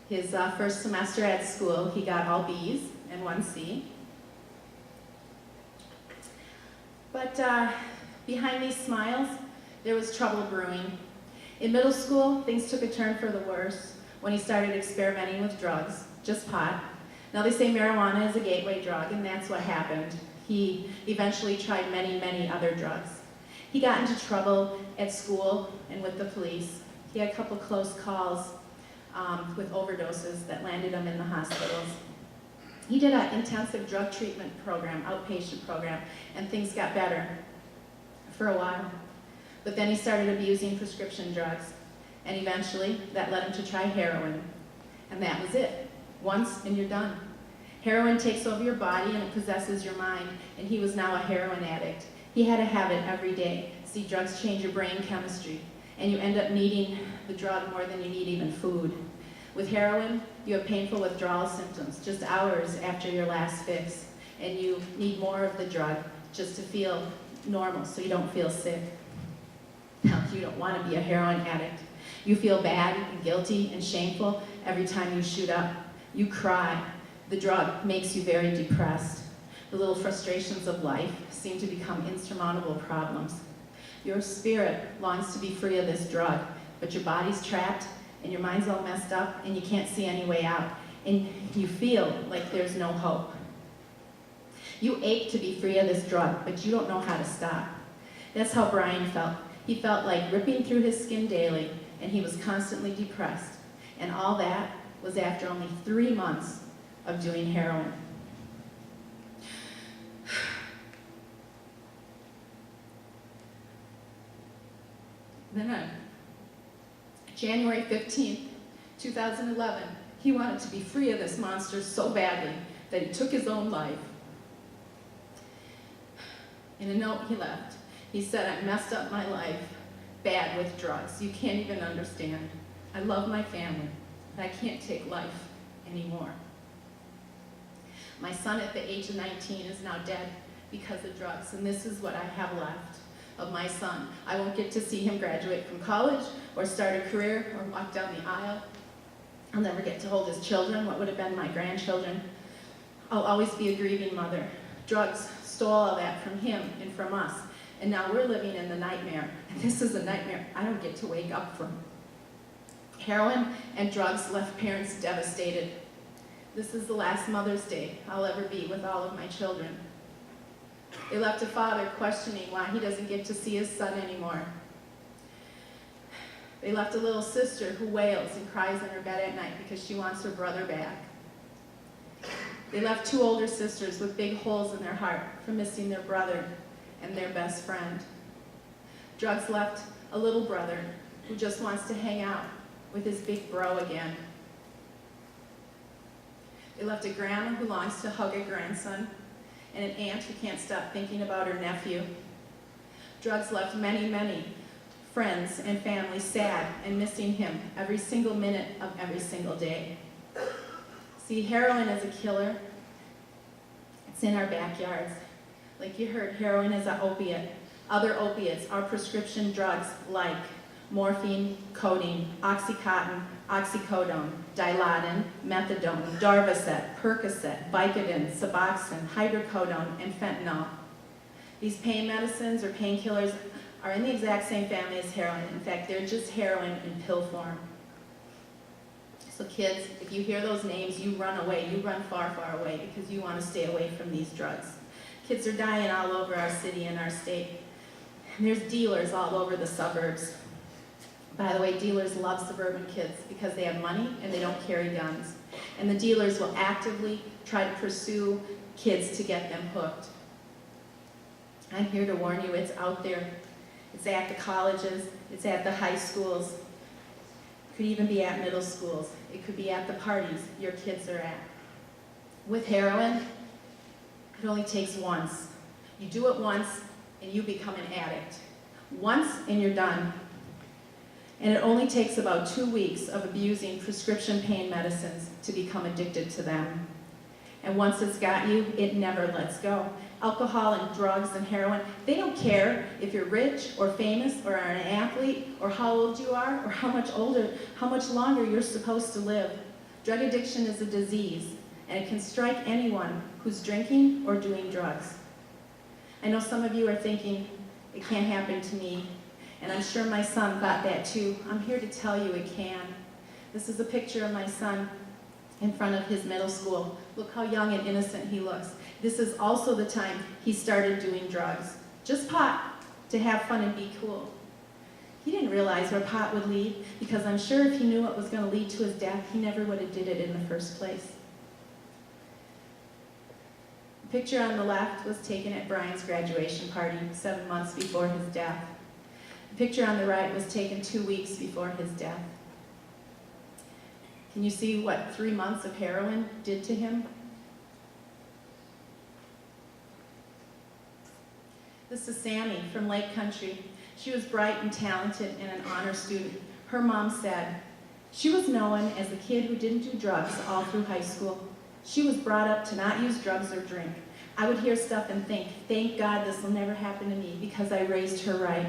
His first semester at school, he got all B's and 1 C. But behind these smiles, there was trouble brewing. In middle school, things took a turn for the worse when he started experimenting with drugs, just pot. Now they say marijuana is a gateway drug, and that's what happened. He eventually tried many, many other drugs. He got into trouble at school and with the police. He had a couple close calls with overdoses that landed him in the hospitals. He did an intensive drug treatment program, outpatient program, and things got better for a while. But then he started abusing prescription drugs, and eventually that led him to try heroin. And that was it. Once and you're done. Heroin takes over your body and it possesses your mind, and he was now a heroin addict. He had to have it every day. See, drugs change your brain chemistry, and you end up needing the drug more than you need even food. With heroin, you have painful withdrawal symptoms just hours after your last fix, and you need more of the drug just to feel normal so you don't feel sick. Now, you don't want to be a heroin addict. You feel bad and guilty and shameful every time you shoot up. You cry. The drug makes you very depressed. The little frustrations of life seem to become insurmountable problems. Your spirit longs to be free of this drug, but your body's trapped and your mind's all messed up and you can't see any way out, and you feel like there's no hope. You ache to be free of this drug, but you don't know how to stop. That's how Brian felt. He felt like ripping through his skin daily, and he was constantly depressed. And all that was after only 3 months of doing heroin. Then on January 15th, 2011, he wanted to be free of this monster so badly that he took his own life. In a note he left, he said, "I messed up my life bad with drugs. You can't even understand. I love my family, but I can't take life anymore." My son at the age of 19 is now dead because of drugs, and this is what I have left of my son. I won't get to see him graduate from college or start a career or walk down the aisle. I'll never get to hold his children, what would have been my grandchildren. I'll always be a grieving mother. Drugs stole all that from him and from us, and now we're living in the nightmare. And this is a nightmare I don't get to wake up from. Heroin and drugs left parents devastated. This is the last Mother's Day I'll ever be with all of my children. They left a father questioning why he doesn't get to see his son anymore. They left a little sister who wails and cries in her bed at night because she wants her brother back. They left 2 older sisters with big holes in their heart for missing their brother and their best friend. Drugs left a little brother who just wants to hang out with his big bro again. They left a grandma who longs to hug her grandson and an aunt who can't stop thinking about her nephew. Drugs left many, many friends and family sad and missing him every single minute of every single day. See, heroin is a killer. It's in our backyards. Like you heard, heroin is an opiate. Other opiates are prescription drugs like morphine, codeine, oxycontin, oxycodone, Dilaudid, methadone, Darvocet, Percocet, Vicodin, Suboxone, hydrocodone, and fentanyl. These pain medicines or painkillers are in the exact same family as heroin. In fact, they're just heroin in pill form. So kids, if you hear those names, you run away. You run far, far away because you want to stay away from these drugs. Kids are dying all over our city and our state. And there's dealers all over the suburbs. By the way, dealers love suburban kids because they have money and they don't carry guns. And the dealers will actively try to pursue kids to get them hooked. I'm here to warn you, it's out there. It's at the colleges, it's at the high schools. It could even be at middle schools. It could be at the parties your kids are at. With heroin, it only takes once. You do it once and you become an addict. Once and you're done. And it only takes about 2 weeks of abusing prescription pain medicines to become addicted to them. And once it's got you, it never lets go. Alcohol and drugs and heroin, they don't care if you're rich or famous or are an athlete or how old you are or how much longer you're supposed to live. Drug addiction is a disease, and it can strike anyone who's drinking or doing drugs. I know some of you are thinking, it can't happen to me. And I'm sure my son thought that too. I'm here to tell you it can. This is a picture of my son in front of his middle school. Look how young and innocent he looks. This is also the time he started doing drugs. Just pot, to have fun and be cool. He didn't realize where pot would lead, because I'm sure if he knew what was going to lead to his death, he never would have did it in the first place. The picture on the left was taken at Brian's graduation party 7 months before his death. The picture on the right was taken 2 weeks before his death. Can you see what 3 months of heroin did to him? This is Sammy from Lake Country. She was bright and talented and an honor student. Her mom said, she was known as the kid who didn't do drugs all through high school. She was brought up to not use drugs or drink. I would hear stuff and think, thank God this will never happen to me because I raised her right.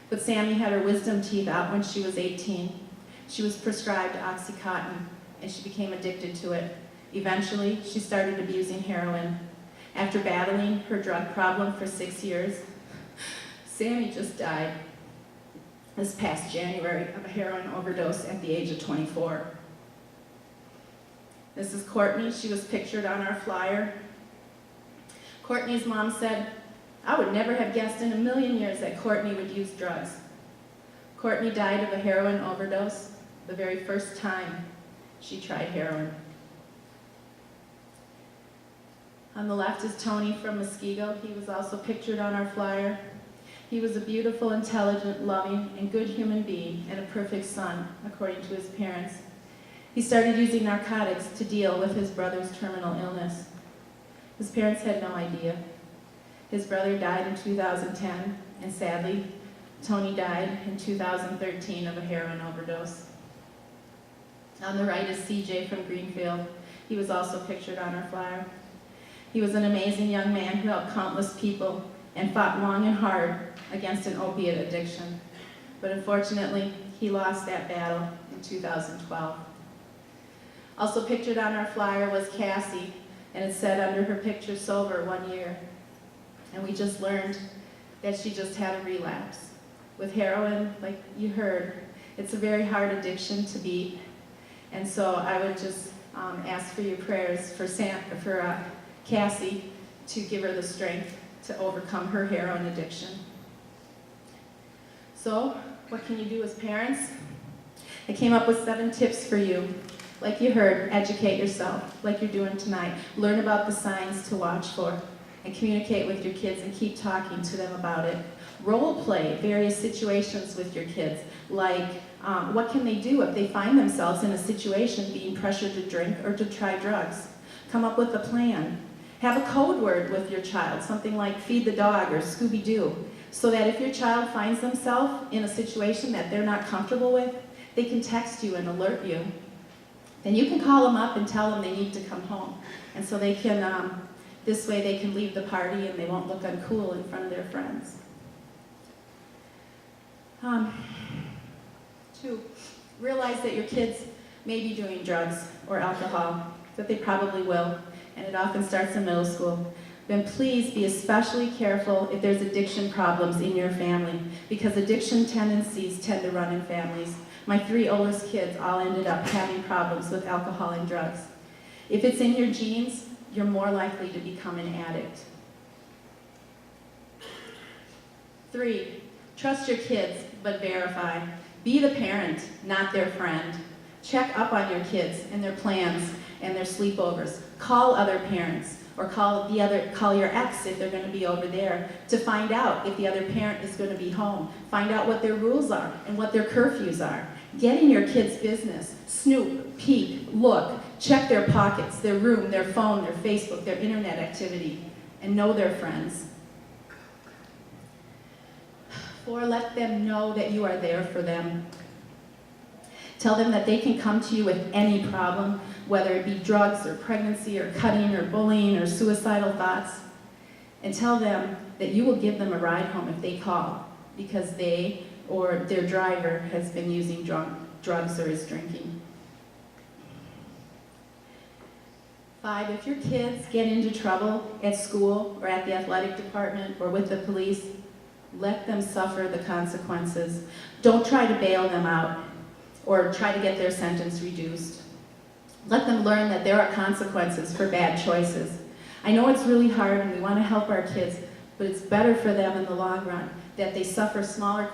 But Sammy had her wisdom teeth out when she was 18. She was prescribed Oxycontin, and she became addicted to it. Eventually, she started abusing heroin. After battling her drug problem for 6 years, Sammy just died this past January of a heroin overdose at the age of 24. This is Courtney. She was pictured on our flyer. Courtney's mom said, I would never have guessed in a million years that Courtney would use drugs. Courtney died of a heroin overdose the very first time she tried heroin. On the left is Tony from Muskego. He was also pictured on our flyer. He was a beautiful, intelligent, loving, and good human being and a perfect son, according to his parents. He started using narcotics to deal with his brother's terminal illness. His parents had no idea. His brother died in 2010, and sadly, Tony died in 2013 of a heroin overdose. On the right is CJ from Greenfield. He was also pictured on our flyer. He was an amazing young man who helped countless people and fought long and hard against an opiate addiction. But unfortunately, he lost that battle in 2012. Also pictured on our flyer was Cassie, and it said under her picture, sober 1 year. And we just learned that she just had a relapse. With heroin, like you heard, it's a very hard addiction to beat. And so I would just ask for your prayers for Cassie to give her the strength to overcome her heroin addiction. So what can you do as parents? I came up with 7 tips for you. Like you heard, educate yourself, like you're doing tonight. Learn about the signs to watch for, and communicate with your kids and keep talking to them about it. Role play various situations with your kids, like what can they do if they find themselves in a situation being pressured to drink or to try drugs? Come up with a plan. Have a code word with your child, something like feed the dog or Scooby-Doo, so that if your child finds themselves in a situation that they're not comfortable with, they can text you and alert you. Then you can call them up and tell them they need to come home. And so they can, this way they can leave the party and they won't look uncool in front of their friends. 2, realize that your kids may be doing drugs or alcohol, that they probably will, and it often starts in middle school. Then please be especially careful if there's addiction problems in your family, because addiction tendencies tend to run in families. My 3 oldest kids all ended up having problems with alcohol and drugs. If it's in your genes, you're more likely to become an addict. 3, trust your kids, but verify. Be the parent, not their friend. Check up on your kids and their plans and their sleepovers. Call other parents, or call your ex if they're going to be over there, to find out if the other parent is going to be home. Find out what their rules are and what their curfews are. Get in your kids' business. Snoop, peek, look, check their pockets, their room, their phone, their Facebook, their internet activity, and know their friends. 4, let them know that you are there for them. Tell them that they can come to you with any problem, whether it be drugs or pregnancy or cutting or bullying or suicidal thoughts. And tell them that you will give them a ride home if they call, because they or their driver has been using drugs or is drinking. 5, if your kids get into trouble at school or at the athletic department or with the police, let them suffer the consequences. Don't try to bail them out or try to get their sentence reduced. Let them learn that there are consequences for bad choices. I know it's really hard and we want to help our kids, but it's better for them in the long run that they suffer smaller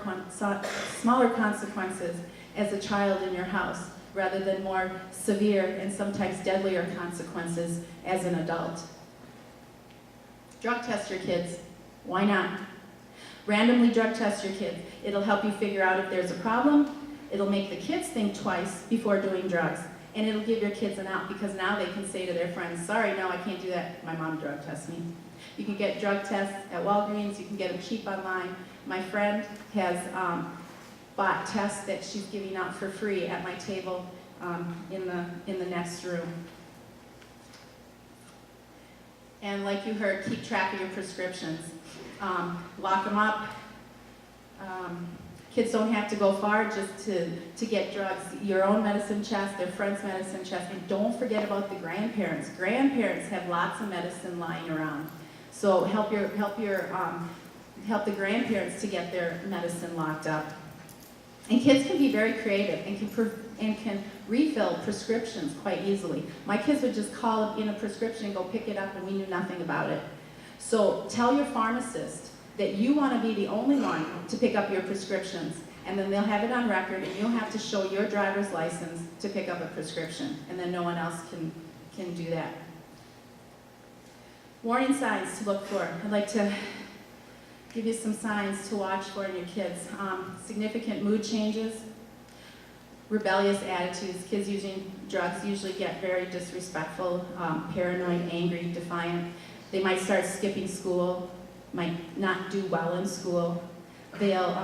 consequences as a child in your house, rather than more severe and sometimes deadlier consequences as an adult. Drug test your kids. Why not? Randomly drug test your kids. It'll help you figure out if there's a problem. It'll make the kids think twice before doing drugs. And it'll give your kids an out, because now they can say to their friends, sorry, no, I can't do that. My mom drug tests me. You can get drug tests at Walgreens. You can get them cheap online. My friend has bought tests that she's giving out for free at my table in the next room. And like you heard, keep track of your prescriptions. Lock them up. Kids don't have to go far just to get drugs. Your own medicine chest, their friend's medicine chest, and don't forget about the grandparents. Grandparents have lots of medicine lying around, so help the grandparents to get their medicine locked up. And kids can be very creative and can refill prescriptions quite easily. My kids would just call in a prescription and go pick it up, and we knew nothing about it. So tell your pharmacist that you want to be the only one to pick up your prescriptions, and then they'll have it on record, and you'll have to show your driver's license to pick up a prescription, and then no one else can do that. Warning signs to look for. I'd like to give you some signs to watch for in your kids. Significant mood changes, rebellious attitudes. Kids using drugs usually get very disrespectful, paranoid, angry, defiant. They might start skipping school, might not do well in school. They'll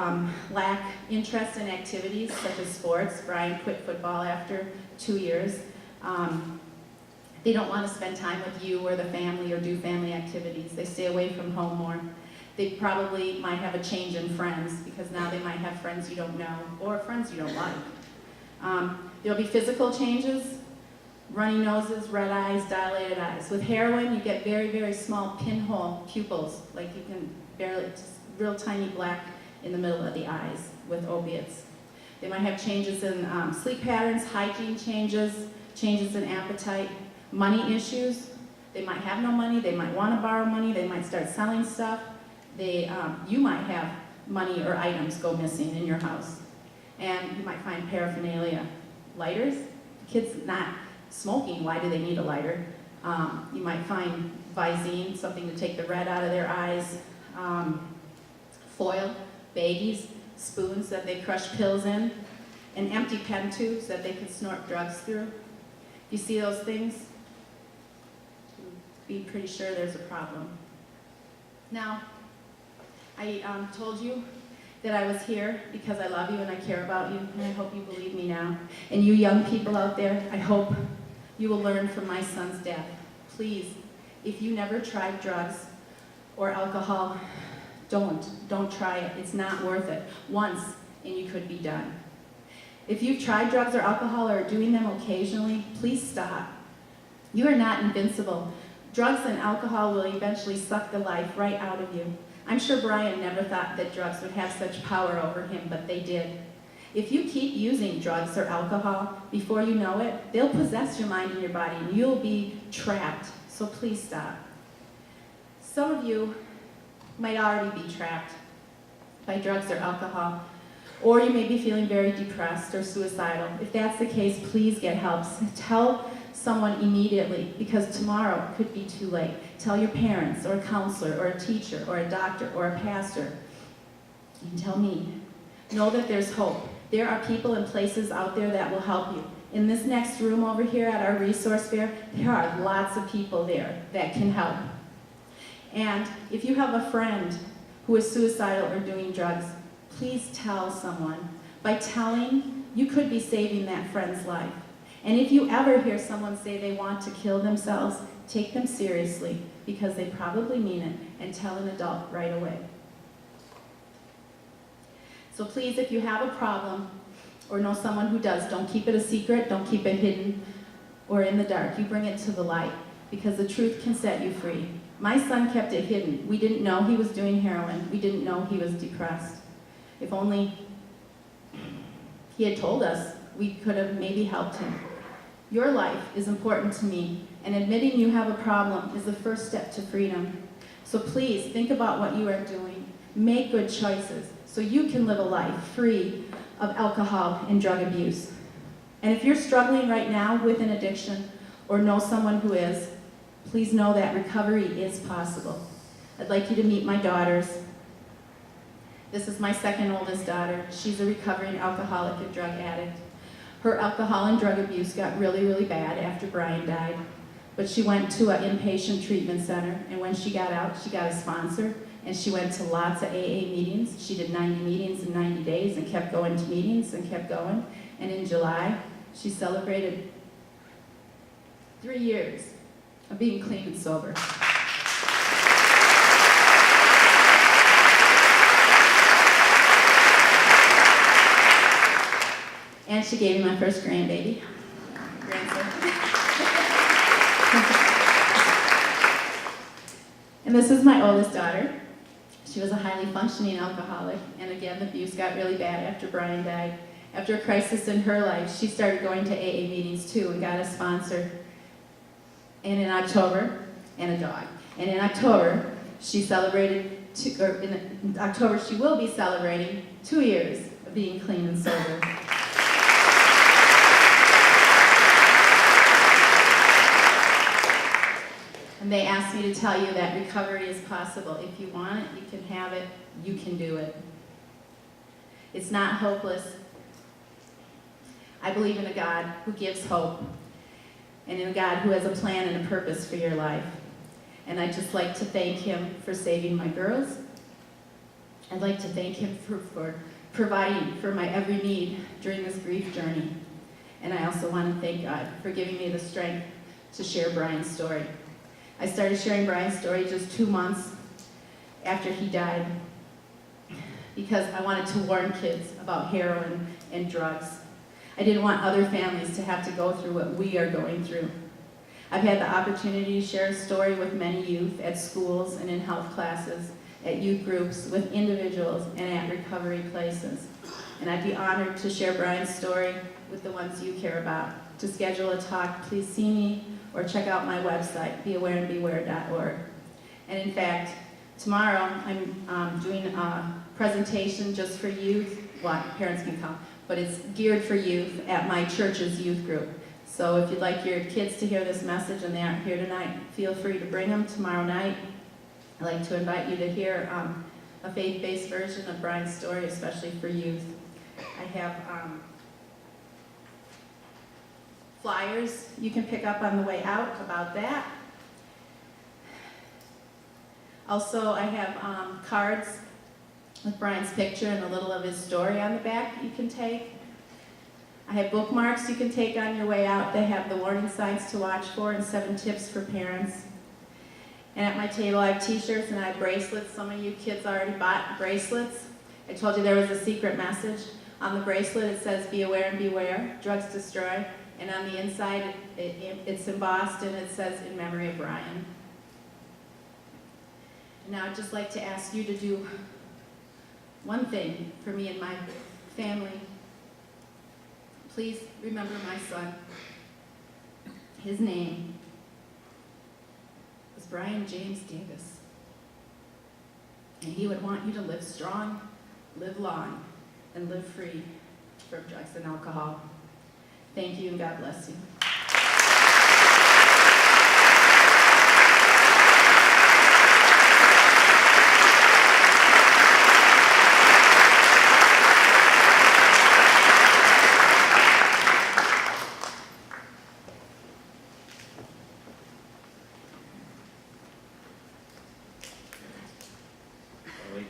lack interest in activities such as sports. Brian quit football after 2 years. They don't want to spend time with you or the family or do family activities. They stay away from home more. They probably might have a change in friends, because now they might have friends you don't know or friends you don't like. There'll be physical changes. Runny noses, red eyes, dilated eyes. With heroin, you get very, very small pinhole pupils, like you can barely, just real tiny black in the middle of the eyes with opiates. They might have changes in sleep patterns, hygiene changes, changes in appetite, money issues. They might have no money, they might want to borrow money, they might start selling stuff. You might have money or items go missing in your house. And you might find paraphernalia, lighters, kids not smoking, why do they need a lighter? You might find Visine, something to take the red out of their eyes, foil, baggies, spoons that they crush pills in, and empty pen tubes that they can snort drugs through. You see those things? Be pretty sure there's a problem. Now, I told you that I was here because I love you and I care about you, and I hope you believe me now. And you young people out there, I hope you will learn from my son's death. Please, if you never tried drugs or alcohol, don't try it. It's not worth it. Once, and you could be done. If you've tried drugs or alcohol or are doing them occasionally, please stop. You are not invincible. Drugs and alcohol will eventually suck the life right out of you. I'm sure Brian never thought that drugs would have such power over him, but they did. If you keep using drugs or alcohol, before you know it, they'll possess your mind and your body, and you'll be trapped. So please stop. Some of you might already be trapped by drugs or alcohol, or you may be feeling very depressed or suicidal. If that's the case, please get help. Tell someone immediately, because tomorrow could be too late. Tell your parents, or a counselor, or a teacher, or a doctor, or a pastor. And tell me. Know that there's hope. There are people and places out there that will help you. In this next room over here at our resource fair, there are lots of people there that can help. And if you have a friend who is suicidal or doing drugs, please tell someone. By telling, you could be saving that friend's life. And if you ever hear someone say they want to kill themselves, take them seriously, because they probably mean it, and tell an adult right away. So please, if you have a problem or know someone who does, don't keep it a secret, don't keep it hidden or in the dark. You bring it to the light, because the truth can set you free. My son kept it hidden. We didn't know he was doing heroin. We didn't know he was depressed. If only he had told us, we could have maybe helped him. Your life is important to me, and admitting you have a problem is the first step to freedom. So please, think about what you are doing. Make good choices so you can live a life free of alcohol and drug abuse. And if you're struggling right now with an addiction or know someone who is, please know that recovery is possible. I'd like you to meet my daughters. This is my second oldest daughter. She's a recovering alcoholic and drug addict. Her alcohol and drug abuse got really, really bad after Brian died. But she went to an inpatient treatment center, and when she got out, she got a sponsor, and she went to lots of AA meetings. She did 90 meetings in 90 days and kept going to meetings and kept going. And in July, she celebrated 3 years of being clean and sober. And she gave me my first grandson. And this is my oldest daughter. She was a highly functioning alcoholic, and again, the abuse got really bad after Brian died. After a crisis in her life, she started going to AA meetings too and got a sponsor. And in October, and a dog. And in October, she will be celebrating 2 years of being clean and sober. And they asked me to tell you that recovery is possible. If you want it, you can have it, you can do it. It's not hopeless. I believe in a God who gives hope, and in a God who has a plan and a purpose for your life. And I'd just like to thank him for saving my girls. I'd like to thank him for providing for my every need during this grief journey. And I also want to thank God for giving me the strength to share Brian's story. I started sharing Brian's story just 2 months after he died, because I wanted to warn kids about heroin and drugs. I didn't want other families to have to go through what we are going through. I've had the opportunity to share a story with many youth at schools and in health classes, at youth groups, with individuals, and at recovery places. And I'd be honored to share Brian's story with the ones you care about. To schedule a talk, please see me or check out my website, beawareandbeware.org. And in fact, tomorrow I'm doing a presentation just for youth. Well, parents can come, but it's geared for youth at my church's youth group. So if you'd like your kids to hear this message and they aren't here tonight, feel free to bring them tomorrow night. I'd like to invite you to hear a faith-based version of Brian's story, especially for youth. I have flyers you can pick up on the way out about that. Also, I have cards with Brian's picture and a little of his story on the back you can take. I have bookmarks you can take on your way out. They have the warning signs to watch for and 7 tips for parents. And at my table I have t-shirts and I have bracelets. Some of you kids already bought bracelets. I told you there was a secret message. On the bracelet it says, "Be aware and beware, drugs destroy." And on the inside it's embossed and it says, "In memory of Brian." And now I'd just like to ask you to do one thing for me and my family. Please remember my son. His name was Brian James Davis. And he would want you to live strong, live long, and live free from drugs and alcohol. Thank you and God bless you.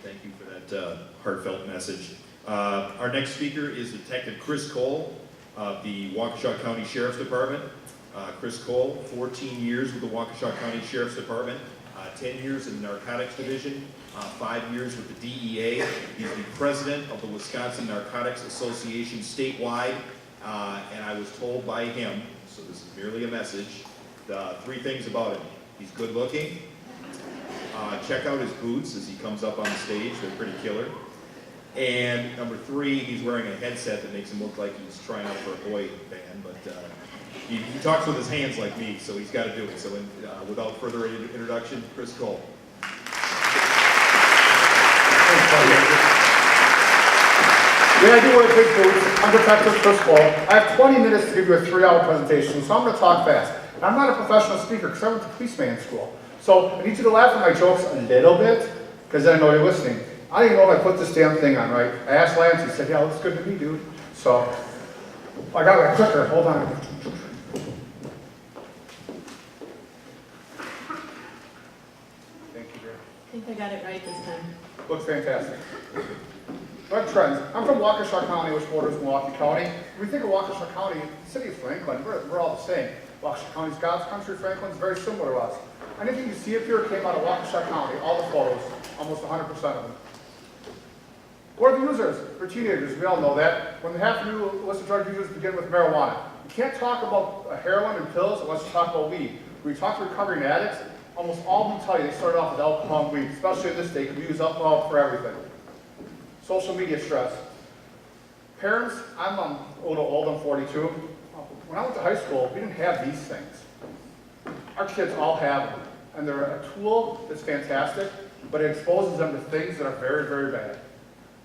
Thank you for that heartfelt message. Our next speaker is Detective Chris Cole of the Waukesha County Sheriff's Department. Chris Cole, 14 years with the Waukesha County Sheriff's Department, 10 years in the Narcotics Division, 5 years with the DEA. He's the president of the Wisconsin Narcotics Association statewide, and I was told by him, so this is merely a message, 3 things about him. He's good looking. Check out his boots as he comes up on the stage. They're pretty killer. And number 3, he's wearing a headset that makes him look like he's trying out for a boy band, but he talks with his hands like me, so he's got to do it. So without further introduction, Chris Cole. Yeah, I do wear big boots. I'm Detective Chris Cole. I have 20 minutes to give you a 3-hour presentation, so I'm going to talk fast. And I'm not a professional speaker because I went to policeman school. So I need you to laugh at my jokes a little bit, because then I know you're listening. I don't even know if I put this damn thing on right. I asked Lance, he said, "Yeah, looks good to me, dude." So I got my clicker, hold on. Thank you, Greg. I think I got it right this time. Looks fantastic. Drug trends. I'm from Waukesha County, which borders Milwaukee County. When we think of Waukesha County, the city of Franklin, we're all the same. Waukesha County's God's country, Franklin's very similar to us. Anything you see up here came out of Waukesha County, all the photos, almost 100% of them. What are the users? They're teenagers, we all know that. When half of you illicit drug users begin with marijuana. You can't talk about heroin and pills unless you talk about weed. When you talk to recovering addicts, almost all of them tell you they started off with alcohol and weed, especially in this state, because we use alcohol for everything. Social media stress. Parents, I'm a little old, I'm 42. When I went to high school, we didn't have these things. Our kids all have them, and they're a tool that's fantastic, but it exposes them to things that are very, very bad.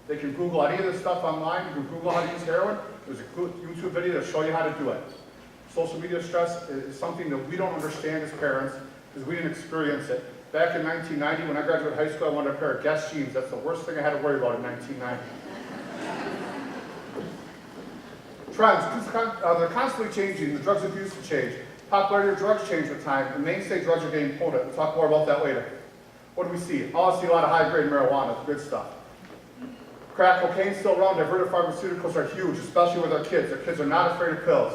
They can Google any of this stuff online. You can Google how to use heroin. There's a YouTube video to show you how to do it. Social media stress is something that we don't understand as parents because we didn't experience it. Back in 1990, when I graduated high school, I wanted a pair of Guess jeans. That's the worst thing I had to worry about in 1990. Trends, they're constantly changing. The drugs abuse will change. Popularity of drugs change with time. The mainstay drugs are getting potent. We'll talk more about that later. What do we see? Oh, I see a lot of high-grade marijuana. Good stuff. Crack cocaine's still around. Diverted pharmaceuticals are huge, especially with our kids. Our kids are not afraid of pills.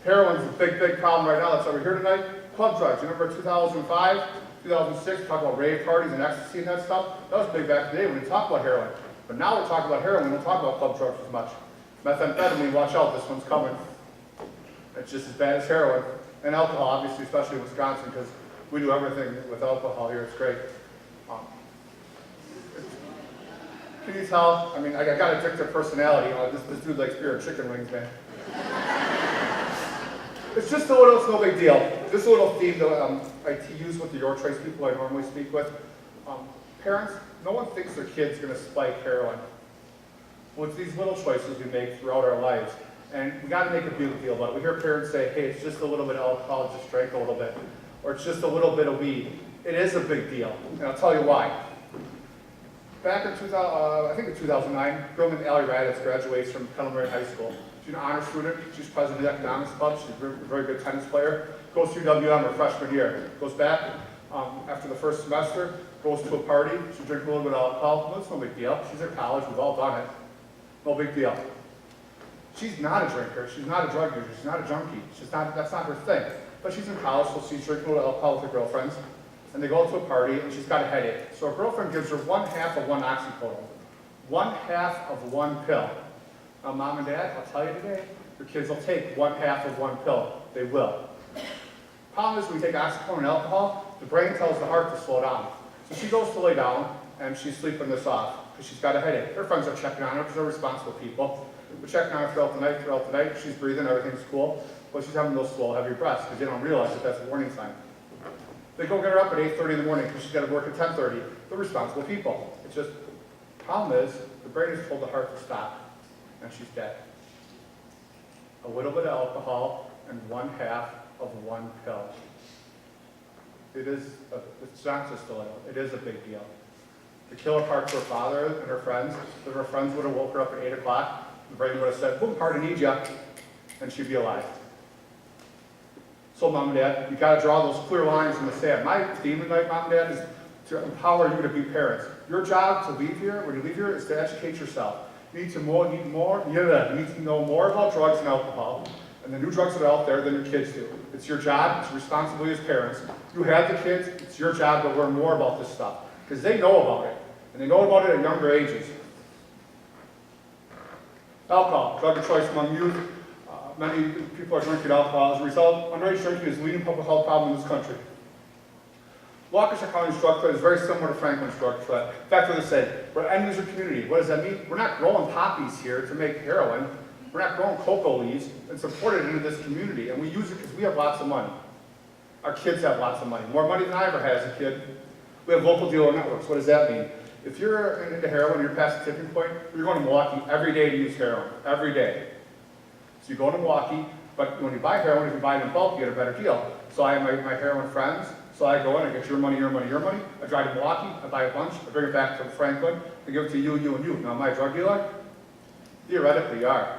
Heroin's a big, big problem right now. That's why we're here tonight. Club drugs. You remember 2005, 2006, talk about rave parties and ecstasy and that stuff? That was big back in the day when we talked about heroin. But now we're talking about heroin. We don't talk about club drugs as much. Methamphetamine, watch out, this one's coming. It's just as bad as heroin. And alcohol, obviously, especially in Wisconsin, because we do everything with alcohol here. It's great. Can you tell? I mean, I got a addictive personality. This dude likes beer and chicken wings, man. It's just it's no big deal. Just a little theme that I use with the Your Choice people I normally speak with. Parents, no one thinks their kid's gonna spike heroin. Well, it's these little choices we make throughout our lives. And we gotta make a big deal about it. We hear parents say, hey, it's just a little bit of alcohol, just drink a little bit. Or it's just a little bit of weed. It is a big deal, and I'll tell you why. Back in 2009, a girl named Allie Raditz graduates from Pennsylvania High School. She's an honor student. She's president of the economics club. She's a very good tennis player. Goes through WM her freshman year. Goes back after the first semester, goes to a party. She drinks a little bit of alcohol. No, it's no big deal. She's in college. We've all done it. No big deal. She's not a drinker. She's not a drug user. She's not a junkie. That's not her thing. But she's in college, so she's drinking a little alcohol with her girlfriends. And they go to a party, and she's got a headache. So her girlfriend gives her 1/2 of one oxycodone. 1/2 of one pill. Now, Mom and Dad, I'll tell you today, your kids will take 1/2 of one pill. They will. Problem is, when you take oxycodone and alcohol, the brain tells the heart to slow down. So she goes to lay down, and she's sleeping this off, because she's got a headache. Her friends are checking on her, because they're responsible people. We're checking on her throughout the night. She's breathing, everything's cool. But she's having those slow, heavy breaths, because they don't realize that that's a warning sign. They go get her up at 8:30 in the morning, because she's got to work at 10:30. They're responsible people. It's just, the problem is, the brain has told the heart to stop, and she's dead. A little bit of alcohol and 1/2 of one pill. It's not just a little, it is a big deal. The killer part to her father and her friends, if her friends would have woke her up at 8 o'clock, the brain would have said, boom, pardon, need ya, and she'd be alive. So, Mom and Dad, you got to draw those clear lines in the sand. My theme tonight, Mom and Dad, is to empower you to be parents. Your job to leave here, when you leave here, is to educate yourself. You need to know more about drugs and alcohol, and the new drugs that are out there than your kids do. It's your job, it's your responsibility as parents. You have the kids, it's your job to learn more about this stuff, because they know about it, and they know about it at younger ages. Alcohol, drug of choice among youth. Many people are drinking alcohol. As a result, underage drinking is the leading public health problem in this country. Waukesha County's drug threat is very similar to Franklin's drug threat. In fact, what they say, we're an end-user community. What does that mean? We're not growing poppies here to make heroin. We're not growing cocoa leaves and support it into this community. And we use it because we have lots of money. Our kids have lots of money. More money than I ever had as a kid. We have local dealer networks. What does that mean? If you're into heroin, you're past the tipping point, you're going to Milwaukee every day to use heroin. Every day. So you go to Milwaukee, but when you buy heroin, if you buy it in bulk, you get a better deal. So I have my heroin friends, so I go in, I get your money, your money, your money. I drive to Milwaukee, I buy a bunch, I bring it back to Franklin, I give it to you, you, and you. Now, am I a drug dealer? Theoretically, you are.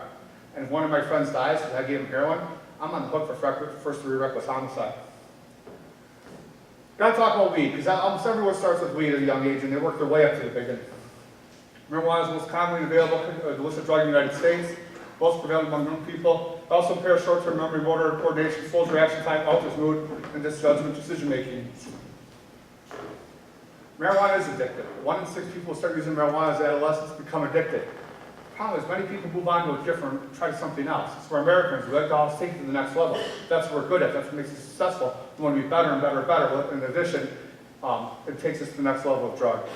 And if one of my friends dies because I gave him heroin, I'm on the hook for first-degree reckless homicide. Gotta talk about weed, because almost everyone starts with weed at a young age, and they work their way up to the big end. Marijuana is the most commonly available illicit drug in the United States. Most prevalent among young people. It also impairs short-term memory, motor coordination, slows reaction time, alters mood, and judgment decision-making. Marijuana is addictive. 1 in 6 people who start using marijuana as adolescents become addicted. The problem is many people move on to a different, try something else. It's for Americans. We like to always take it to the next level. That's what we're good at. That's what makes us successful. We want to be better and better and better. But in addition, it takes us to the next level of drug.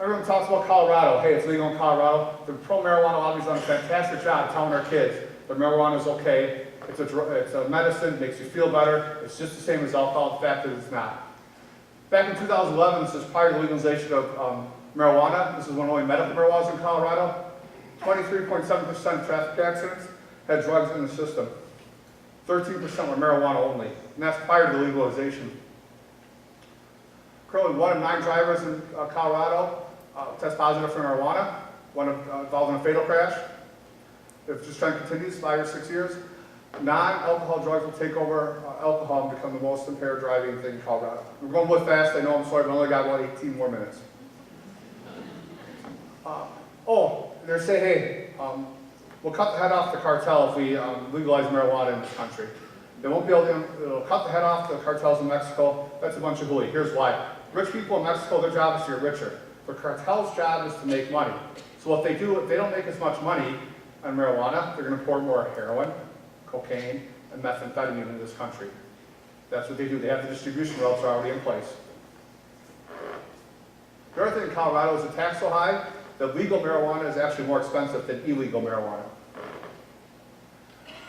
Everyone talks about Colorado. Hey, it's legal in Colorado. The pro-marijuana lobby's done a fantastic job telling our kids that marijuana is okay. It's a medicine, it makes you feel better. It's just the same as alcohol. The fact that it's not. Back in 2011, this is prior to the legalization of marijuana. This is one of the only medical marijuanas in Colorado. 23.7% of traffic accidents had drugs in the system. 13% were marijuana only. And that's prior to the legalization. Currently, 1 in 9 drivers in Colorado test positive for marijuana, one involved in a fatal crash. If this trend continues 5 or 6 years, non-alcohol drugs will take over alcohol and become the most impaired driving thing in Colorado. We're going a little fast, I know, I'm sorry, but I only got about 18 more minutes. They say, hey, we'll cut the head off the cartel if we legalize marijuana in this country. They won't be able to, it'll cut the head off the cartels in Mexico. That's a bunch of hooey. Here's why. Rich people in Mexico, their job is to get richer. The cartel's job is to make money. So what they do, if they don't make as much money on marijuana, they're going to pour more heroin, cocaine, and methamphetamine into this country. That's what they do. They have the distribution routes already in place. The other thing in Colorado is the tax so high that legal marijuana is actually more expensive than illegal marijuana.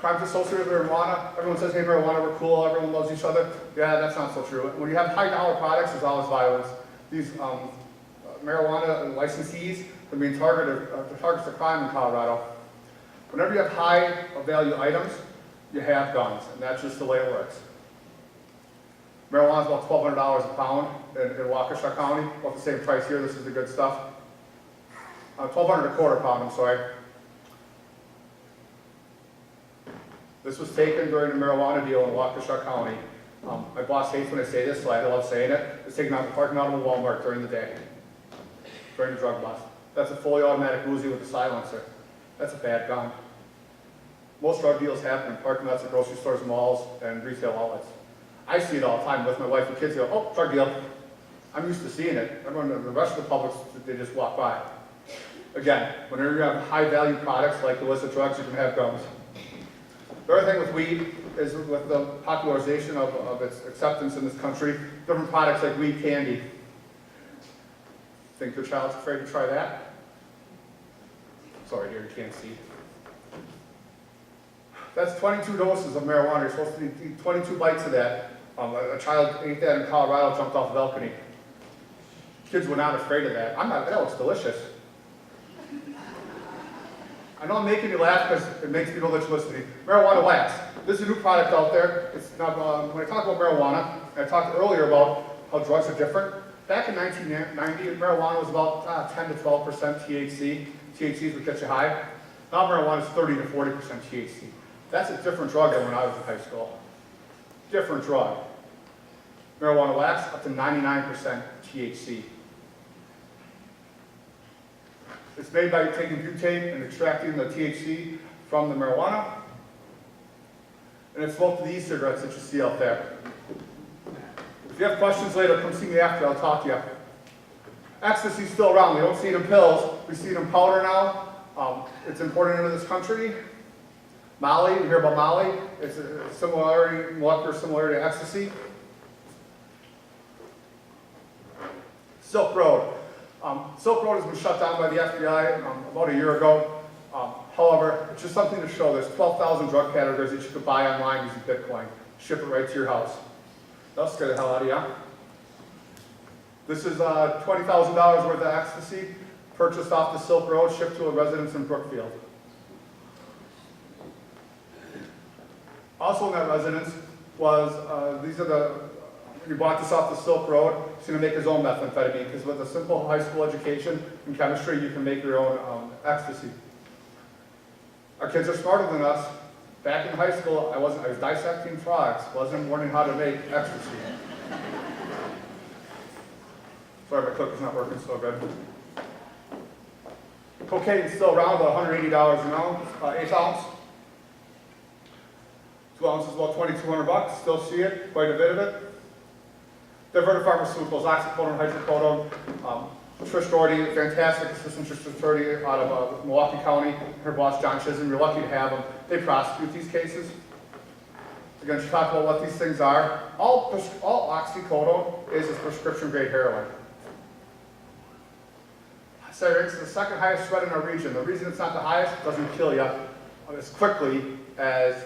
Crimes associated with marijuana, everyone says, hey, marijuana, we're cool, everyone loves each other. Yeah, that's not so true. When you have high dollar products, there's always violence. these marijuana licensees are being targeted, targets of crime in Colorado. Whenever you have high value items, you have guns, and that's just the way it works. Marijuana is about $1,200 a pound in Waukesha County, about the same price here. This is the good stuff. $1,200 a quarter pound, I'm sorry. This was taken during the marijuana deal in Waukesha County. My boss hates when I say this, so I love saying it. It's taken out of the parking lot of a Walmart during the day, during the drug bust. That's a fully automatic Uzi with a silencer. That's a bad gun. Most drug deals happen in parking lots of grocery stores, malls, and retail outlets. I see it all the time with my wife and kids. Go, oh, drug deal. I'm used to seeing it. Everyone, the rest of the public, they just walk by. Again, whenever you have high-value products like illicit drugs, you can have guns. The other thing with weed is with the popularization of its acceptance in this country, different products like weed candy. Think your child's afraid to try that? Sorry, here you can't see. That's 22 doses of marijuana. You're supposed to eat 22 bites of that. A child ate that in Colorado, jumped off a balcony. Kids were not afraid of that. That looks delicious. I know I'm making you laugh because it makes people that you're listening. Marijuana wax. This is a new product out there. It's not, when I talk about marijuana, I talked earlier about how drugs are different. Back in 1990, marijuana was about 10 to 12% THC. THC is what gets you high. Now marijuana is 30 to 40% THC. That's a different drug than when I was in high school. Different drug. Marijuana wax, up to 99% THC. It's made by taking butane and extracting the THC from the marijuana. And it's smoked to the e-cigarettes that you see out there. If you have questions later, come see me after, I'll talk to you. Ecstasy's still around. We don't see it in pills. We see it in powder now. It's imported into this country. Molly, you hear about Molly? It's a similarity, molecular similarity to ecstasy. Silk Road. Silk Road has been shut down by the FBI about a year ago. However, it's just something to show. There's 12,000 drug categories that you could buy online using Bitcoin. Ship it right to your house. That'll scare the hell out of you. This is $20,000 worth of ecstasy purchased off the Silk Road, shipped to a residence in Brookfield. Also in that residence was, he bought this off the Silk Road. He's going to make his own methamphetamine because with a simple high school education in chemistry, you can make your own ecstasy. Our kids are smarter than us. Back in high school, I was dissecting frogs, wasn't learning how to make ecstasy. Sorry, my clicker's not working so good. Cocaine's still around, about $180 an ounce, 8 ounce. 2 ounces, about $2,200. Still see it, quite a bit of it. Diverted pharmaceuticals, oxycodone, hydrocodone. Trish Doherty, fantastic assistant Trish Doherty out of Milwaukee County. Her boss, John Chisholm, you're lucky to have them. They prosecute these cases. Again, she talked about what these things are. All oxycodone is prescription grade heroin. It's the second highest threat in our region. The reason it's not the highest, it doesn't kill you as quickly as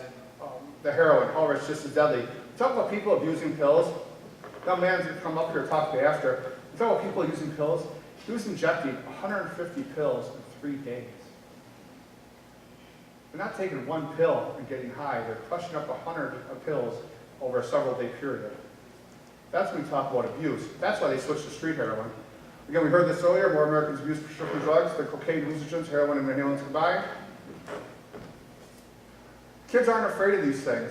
the heroin. However, it's just as deadly. You talk about people abusing pills. Young man's going to come up here and talk to me after. You talk about people using pills. He was injecting 150 pills in 3 days. They're not taking one pill and getting high. They're crushing up 100 pills over a several-day period. That's when we talk about abuse. That's why they switched to street heroin. Again, we heard this earlier. More Americans abuse prescription drugs than cocaine, hallucinogens, heroin, and inhalants combined. Kids aren't afraid of these things.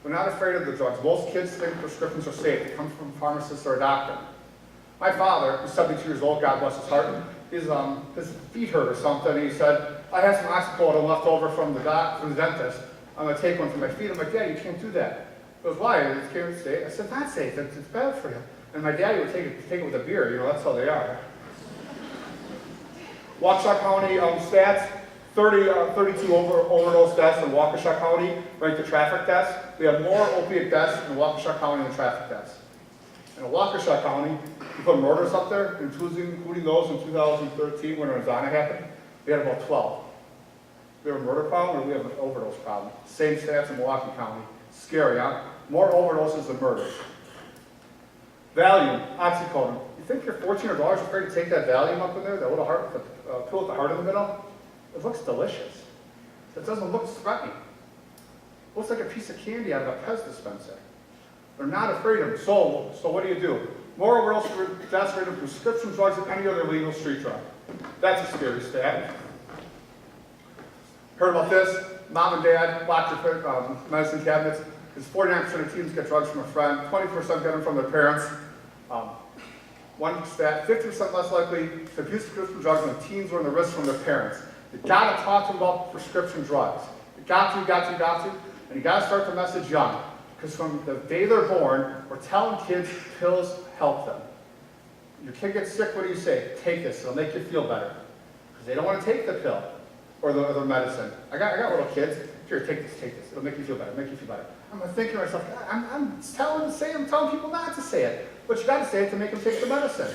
They're not afraid of the drugs. Most kids think prescriptions are safe. They come from a pharmacist or a doctor. My father, who's 72 years old, God bless his heart, his feet hurt or something. He said, I have some oxycodone left over from the dentist. I'm going to take one for my feet. I'm like, Dad, you can't do that. He goes, why? It's safe. I said, not safe. It's bad for you. And my daddy would take it with a beer. You know, that's how they are. Waukesha County stats. 32 overdose deaths in Waukesha County, ranked the traffic deaths. We have more opiate deaths in Waukesha County than traffic deaths. In Waukesha County, we put murders up there, including those in 2013 when Arizona happened. We had about 12. We have a murder problem or we have an overdose problem. Same stats in Milwaukee County. Scary, huh? More overdoses than murders. Valium, oxycodone. You think your $1,400 is afraid to take that Valium up in there, that little heart, the pill with the heart in the middle? It looks delicious. It doesn't look threatening. It looks like a piece of candy out of a Pez dispenser. They're not afraid of them. So what do? More overdose deaths rate of prescription drugs than any other legal street drug. That's a scary stat. Heard about this? Mom and dad lock their medicine cabinets. Because 49% of teens get drugs from a friend, 20% get them from their parents. One stat, 50% less likely to abuse prescription drugs when teens learn the risks from their parents. You gotta talk to them about prescription drugs. You got to, and you gotta start the message young. Because from the day they're born, we're telling kids pills help them. Your kid gets sick, what do you say? Take this, it'll make you feel better. Because they don't want to take the pill or the medicine. I got little kids, here, take this, it'll make you feel better, I'm thinking to myself, I'm telling people not to say it, but you got to say it to make them take the medicine.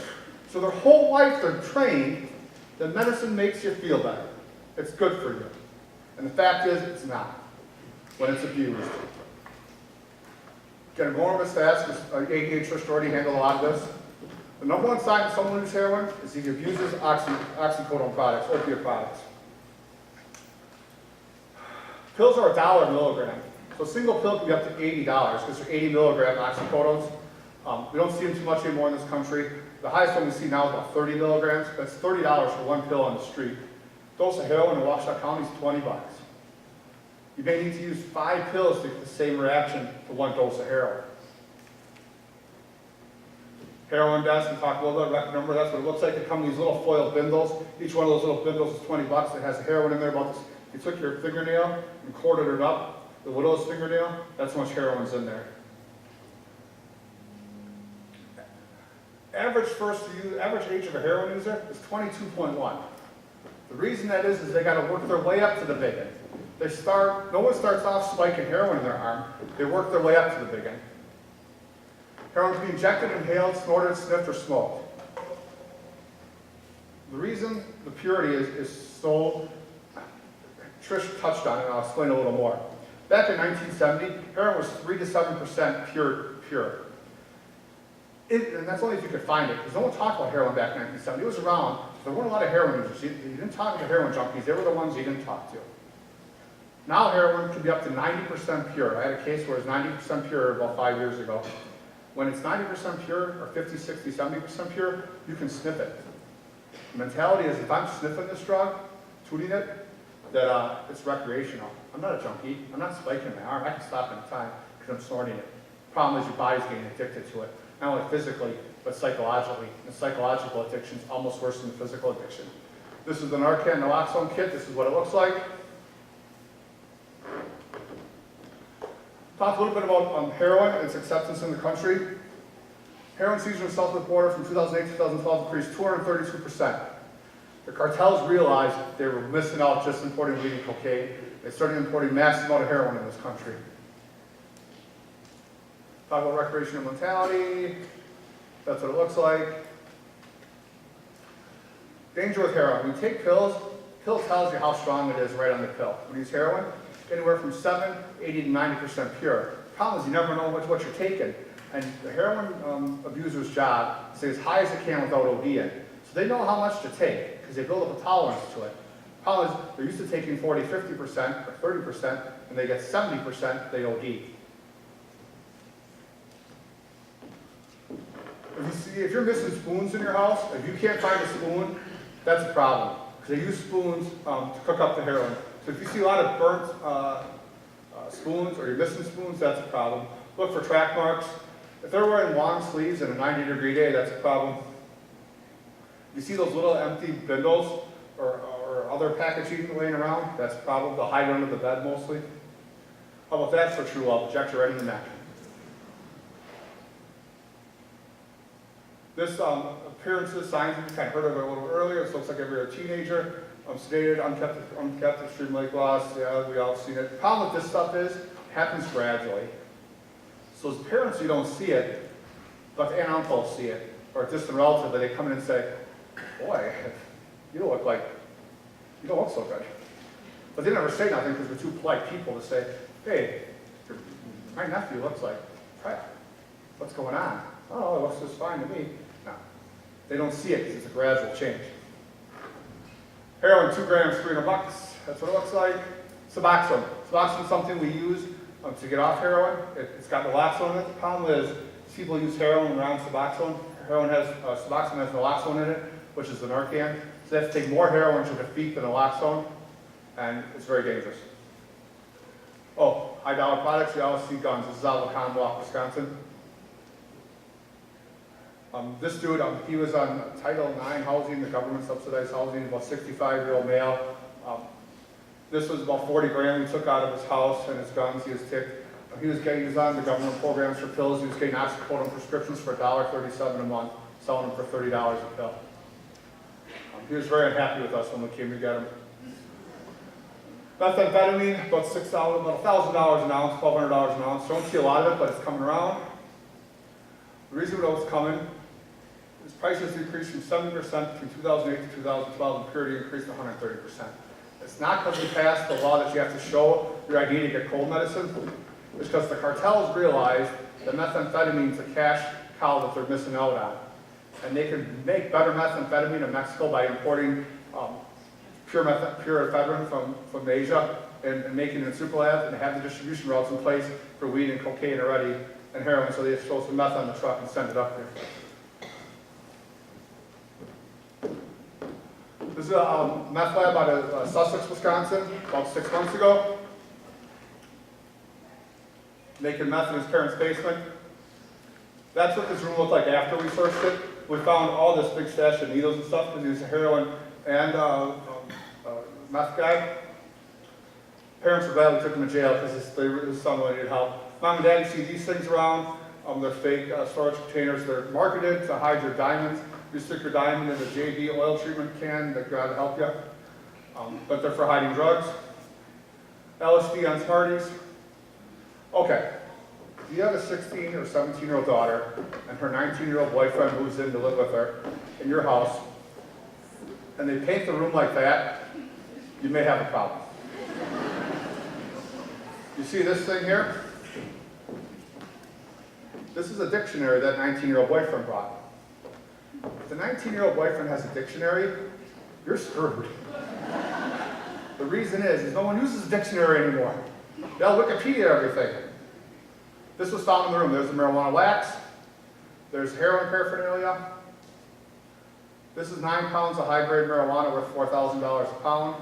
So their whole life they're trained that medicine makes you feel better. It's good for you. And the fact is, it's not when it's abused. Gonna go over this fast because ADH Trust already handled a lot of this. The number one sign of someone who's heroin is he abuses oxycodone products, opiate products. Pills are $1 a milligram. So a single pill can be up to $80 because they're 80 milligram oxycodones. We don't see them too much anymore in this country. The highest one we see now is about 30 milligrams. That's $30 for one pill on the street. Dose of heroin in Washtenaw County is $20. You may need to use 5 pills to get the same reaction for one dose of heroin. Heroin deaths, we talked a little bit about record number, that's what it looks like. They come in these little foil bindles. Each one of those little bindles is $20. It has a heroin in there about this. You took your fingernail and corded it up, the widow's fingernail, that's how much heroin's in there. Average age of a heroin user is 22.1. The reason that is they got to work their way up to the big end. No one starts off spiking heroin in their arm. They work their way up to the big end. Heroin can be injected, inhaled, snorted, sniffed, or smoked. The reason the purity is so, Trish touched on it, and I'll explain a little more. Back in 1970, heroin was 3 to 7% pure. And that's only if you could find it, because no one talked about heroin back in 1970. It was around, so there weren't a lot of heroin users. You didn't talk to heroin junkies, they were the ones you didn't talk to. Now heroin can be up to 90% pure. I had a case where it was 90% pure about 5 years ago. When it's 90% pure, or 50, 60, 70% pure, you can sniff it. The mentality is if I'm sniffing this drug, tooting it, that it's recreational. I'm not a junkie. I'm not spiking my arm. I can stop any time because I'm snorting it. The problem is your body's getting addicted to it. Not only physically, but psychologically. And psychological addiction is almost worse than the physical addiction. This is the Narcan naloxone kit. This is what it looks like. Talk a little bit about heroin and its acceptance in the country. Heroin seizures south of the border from 2008 to 2012 increased 232%. The cartels realized they were missing out just importing weed and cocaine. They started importing massive amount of heroin in this country. Talk about recreational mentality. That's what it looks like. Danger with heroin. When you take pills, pill tells you how strong it is right on the pill. When you use heroin, anywhere from 70, 80 to 90% pure. The problem is you never know what you're taking. And the heroin abuser's job is to stay as high as they can without ODing. So they know how much to take because they build up a tolerance to it. The problem is they're used to taking 40, 50% or 30%, and they get 70%, they OD. If you're missing spoons in your house, if you can't find a spoon, that's a problem. Because they use spoons to cook up the heroin. So if you see a lot of burnt spoons or you're missing spoons, that's a problem. Look for track marks. If they're wearing long sleeves in a 90-degree day, that's a problem. You see those little empty bindles or other packaging laying around, that's a problem. They'll hide under the bed mostly. How about that for true love? Inject you right in the neck. This appearances, signs, you kind of heard of it a little earlier. This looks like if you're a teenager. Sedated, unkept, extreme weight loss. Yeah, we all seen it. The problem with this stuff is it happens gradually. So as parents, you don't see it, but the aunt and uncle see it, or a distant relative, that they come in and say, "Boy, you don't look so good." But they never say nothing because we're too polite people to say, "Hey, my nephew looks like crap. What's going on?" "Oh, it looks just fine to me." No. They don't see it because it's a gradual change. Heroin, 2 grams, $300. That's what it looks like. Suboxone. Suboxone is something we use to get off heroin. It's got naloxone in it. The problem is people use heroin around Suboxone. Suboxone has naloxone in it, which is the Narcan. So they have to take more heroin to defeat the naloxone, and it's very dangerous. Oh, high dollar products, you always see guns. This is out of Wacomicook, Wisconsin. This dude, he was on Title IX housing, the government subsidized housing, about 65-year-old male. This was about 40 grand we took out of his house and his guns. He was ticked. He was on the government programs for pills. He was getting oxycodone prescriptions for $1.37 a month, selling them for $30 a pill. He was very unhappy with us when we came to get him. Methamphetamine, about $1,000 an ounce, $1,200 an ounce. Don't see a lot of it, but it's coming around. The reason it was coming is prices decreased from 70% between 2008 to 2012, and purity increased to 130%. It's not because we passed the law that you have to show your ID to get cold medicine. It's because the cartels realized that methamphetamine is a cash cow that they're missing out on. And they can make better methamphetamine in Mexico by importing pure ephedrine from Asia and making it in super labs, and have the distribution routes in place for weed and cocaine already and heroin, so they throw some meth on the truck and send it up there. This is a meth lab out of Sussex, Wisconsin, about 6 months ago. Making meth in his parents' basement. That's what this room looked like after we searched it. We found all this big stash of needles and stuff because he was a heroin and meth guy. Parents were glad we took him to jail because his son needed help. Mom and Dad, you see these things around. They're fake storage containers. They're marketed to hide your diamonds. You stick your diamond in the JB oil treatment can that God help you. But they're for hiding drugs. LSD on Smarties. Okay. If you have a 16 or 17-year-old daughter and her 19-year-old boyfriend moves in to live with her in your house, and they paint the room like that, you may have a problem. You see this thing here? This is a dictionary that 19-year-old boyfriend brought. If the 19-year-old boyfriend has a dictionary, you're screwed. The reason is no one uses a dictionary anymore. They'll Wikipedia everything. This was found in the room. There's the marijuana wax. There's heroin paraphernalia. This is 9 pounds of high-grade marijuana worth $4,000 a pound.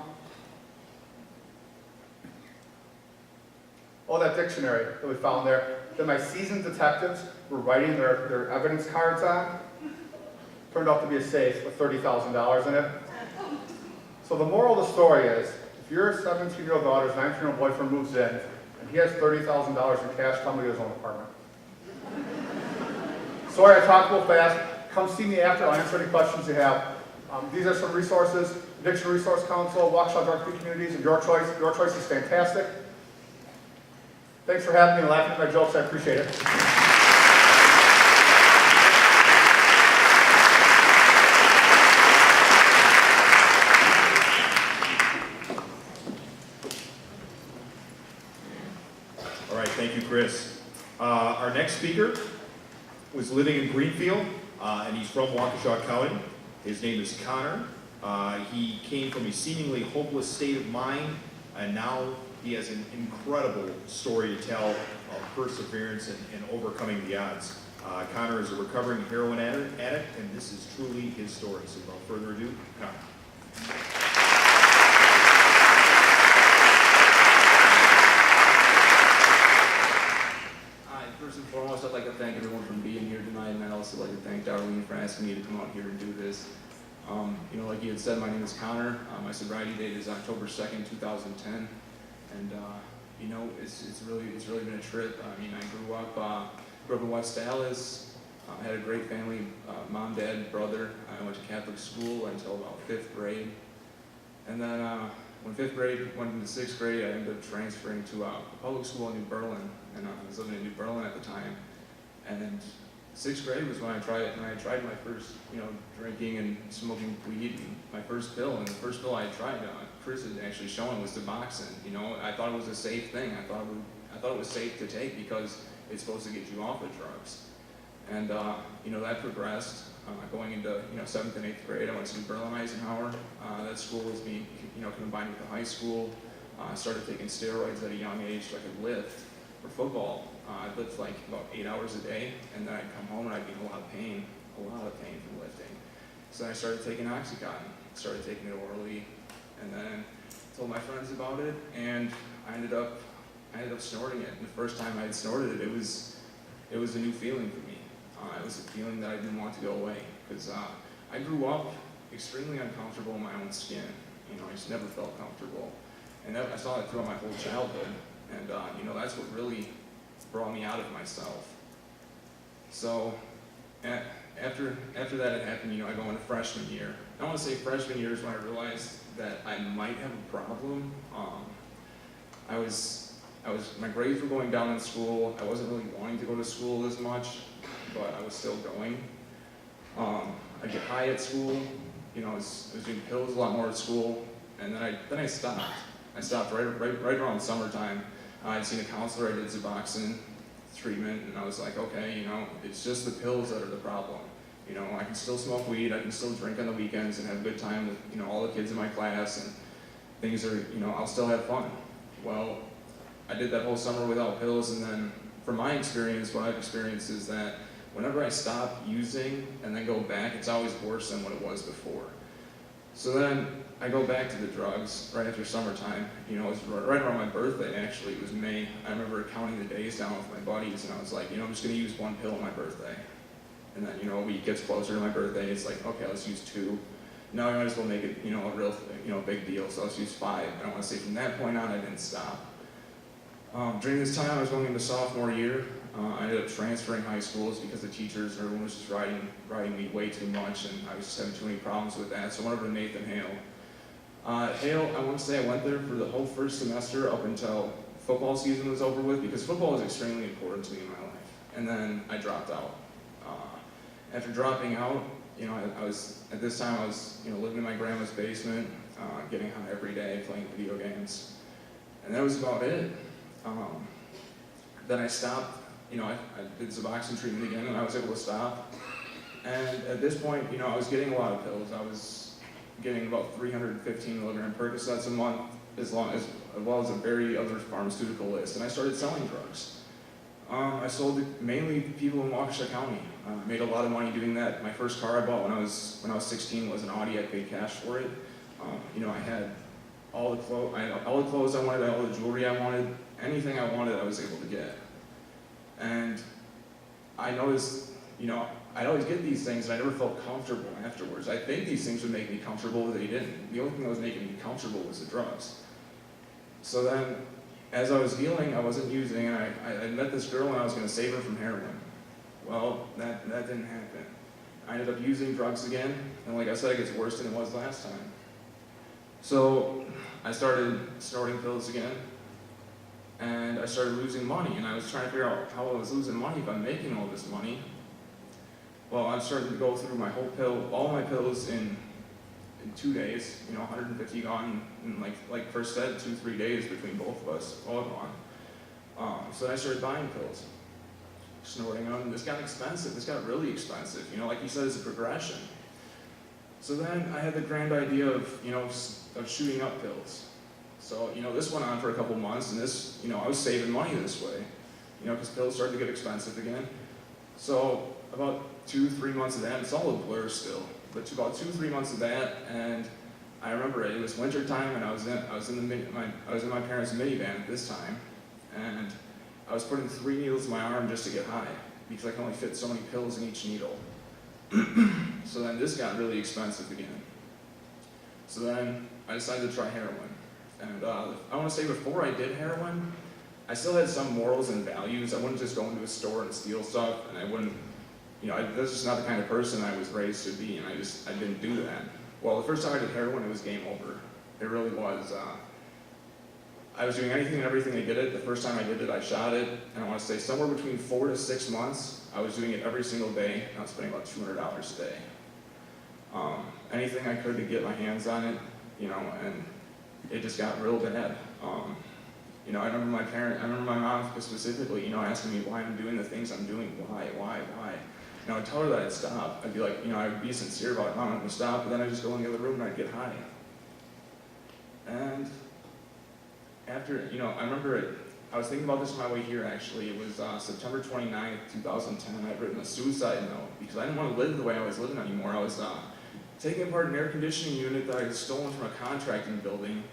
Oh, that dictionary that we found there, that my seasoned detectives were writing their evidence cards on, turned out to be a safe with $30,000 in it. So the moral of the story is, if your 17-year-old daughter's 19-year-old boyfriend moves in, and he has $30,000 in cash, tell me his own apartment. Sorry, I talked a little fast. Come see me after. I'll answer any questions you have. These are some resources. Addiction Resource Council, Waukesha Drug-Free Communities, and Your Choice. Your Choice is fantastic. Thanks for having me and laughing at my jokes. I appreciate it. All right, thank you, Chris. Our next speaker was living in Greenfield, and he's from Waukesha County. His name is Connor. He came from a seemingly hopeless state of mind, and now he has an incredible story to tell of perseverance and overcoming the odds. Connor is a recovering heroin addict, and this is truly his story. So without further ado, Connor. First and foremost, I'd like to thank everyone for being here tonight, and I'd also like to thank Darlene for asking me to come out here and do this. Like you had said, my name is Connor. My sobriety date is October 2nd, 2010, and it's really been a trip. I mean, I grew up in West Dallas. I had a great family, mom, dad, brother. I went to Catholic school until about 5th grade, and then when 5th grade went into 6th grade, I ended up transferring to a public school in New Berlin, and I was living in New Berlin at the time. And 6th grade was when I tried my first, drinking and smoking weed, and my first pill. And the first pill I tried, Chris had actually shown, was Suboxone. I thought it was a safe thing. I thought it was safe to take because it's supposed to get you off of drugs. And that progressed. Going into 7th and 8th grade, I went to Berlin Eisenhower. That school was being combined with the high school. I started taking steroids at a young age so I could lift. For football, I'd lift like about 8 hours a day, and then I'd come home and I'd be in a lot of pain from lifting. So I started taking Oxycontin, started taking it orally, and then told my friends about it, and I ended up snorting it. And the first time I had snorted it, it was a new feeling for me. It was a feeling that I didn't want to go away, because I grew up extremely uncomfortable in my own skin. I just never felt comfortable. And I saw it throughout my whole childhood. And that's what really brought me out of myself. So after that had happened, I go into freshman year. I want to say freshman year is when I realized that I might have a problem. My grades were going down in school. I wasn't really wanting to go to school as much, but I was still going. I'd get high at school. I was doing pills a lot more at school, and then I stopped. I stopped right around summertime. I'd seen a counselor. I did Suboxone treatment, and I was like, okay, it's just the pills that are the problem. I can still smoke weed. I can still drink on the weekends and have a good time with all the kids in my class, and things are I'll still have fun. Well, I did that whole summer without pills, and then from my experience, what I've experienced is that whenever I stop using and then go back, it's always worse than what it was before. So then I go back to the drugs right after summertime. It was right around my birthday, actually. It was May. I remember counting the days down with my buddies, and I was like, I'm just going to use 1 pill on my birthday. And then, a week gets closer to my birthday, it's like, okay, let's use 2. Now I might as well make it, a real, big deal, so let's use 5. And I want to say from that point on, I didn't stop. During this time, I was going into sophomore year. I ended up transferring high schools because the teachers, everyone was just riding me way too much, and I was just having too many problems with that. So I went over to Nathan Hale. Hale, I want to say I went there for the whole first semester up until football season was over with, because football was extremely important to me in my life. And then I dropped out. After dropping out, I was living in my grandma's basement, getting high every day, playing video games, and that was about it. Then I stopped. I did Suboxone treatment again, and I was able to stop. And at this point, I was getting a lot of pills. I was getting about 315 milligram Percocets a month, as well as a very other pharmaceutical list. And I started selling drugs. I sold it mainly to people in Waukesha County. I made a lot of money doing that. My first car I bought when I was 16 was an Audi. I paid cash for it. I had all the clothes I wanted, all the jewelry I wanted, anything I wanted, I was able to get. And I noticed, I'd always get these things, and I never felt comfortable afterwards. I think these things would make me comfortable, but they didn't. The only thing that was making me comfortable was the drugs. So then, as I was healing, I wasn't using, and I met this girl, and I was going to save her from heroin. Well, that didn't happen. I ended up using drugs again, and like I said, it gets worse than it was last time. So I started snorting pills again, and I started losing money, and I was trying to figure out how I was losing money if I'm making all this money. Well, I started to go through my whole all my pills in 2 days, 150 gone, and like first said, 2-3 days between both of us, all gone. So I started buying pills, snorting them. This got expensive. This got really expensive. Like you said, it's a progression. So then I had the grand idea of shooting up pills. So this went on for a couple months, and this I was saving money this way, because pills started to get expensive again. So about 2-3 months of that, it's all a blur still, but about 2-3 months of that, and I remember it was winter time, and I was in my parents' minivan at this time, and I was putting 3 needles in my arm just to get high, because I can only fit so many pills in each needle. So then this got really expensive again. So then I decided to try heroin. And I want to say before I did heroin, I still had some morals and values. I wouldn't just go into a store and steal stuff, and I wouldn't, that's just not the kind of person I was raised to be, and I didn't do that. Well, the first time I did heroin, it was game over. It really was. I was doing anything and everything to get it. The first time I did it, I shot it, and I want to say somewhere between 4 to 6 months, I was doing it every single day, and I was spending about $200 a day. Anything I could to get my hands on it, and it just got real bad. I remember my mom specifically, asking me why I'm doing the things I'm doing, why? And I would tell her that I'd stop. I'd be like, I'd be sincere about it, Mom, I'm gonna stop, but then I'd just go in the other room and I'd get high. And after, I remember I was thinking about this on my way here actually. It was September 29th, 2010. I'd written a suicide note because I didn't want to live the way I was living anymore. I was taking apart an air conditioning unit that I had stolen from a contracting building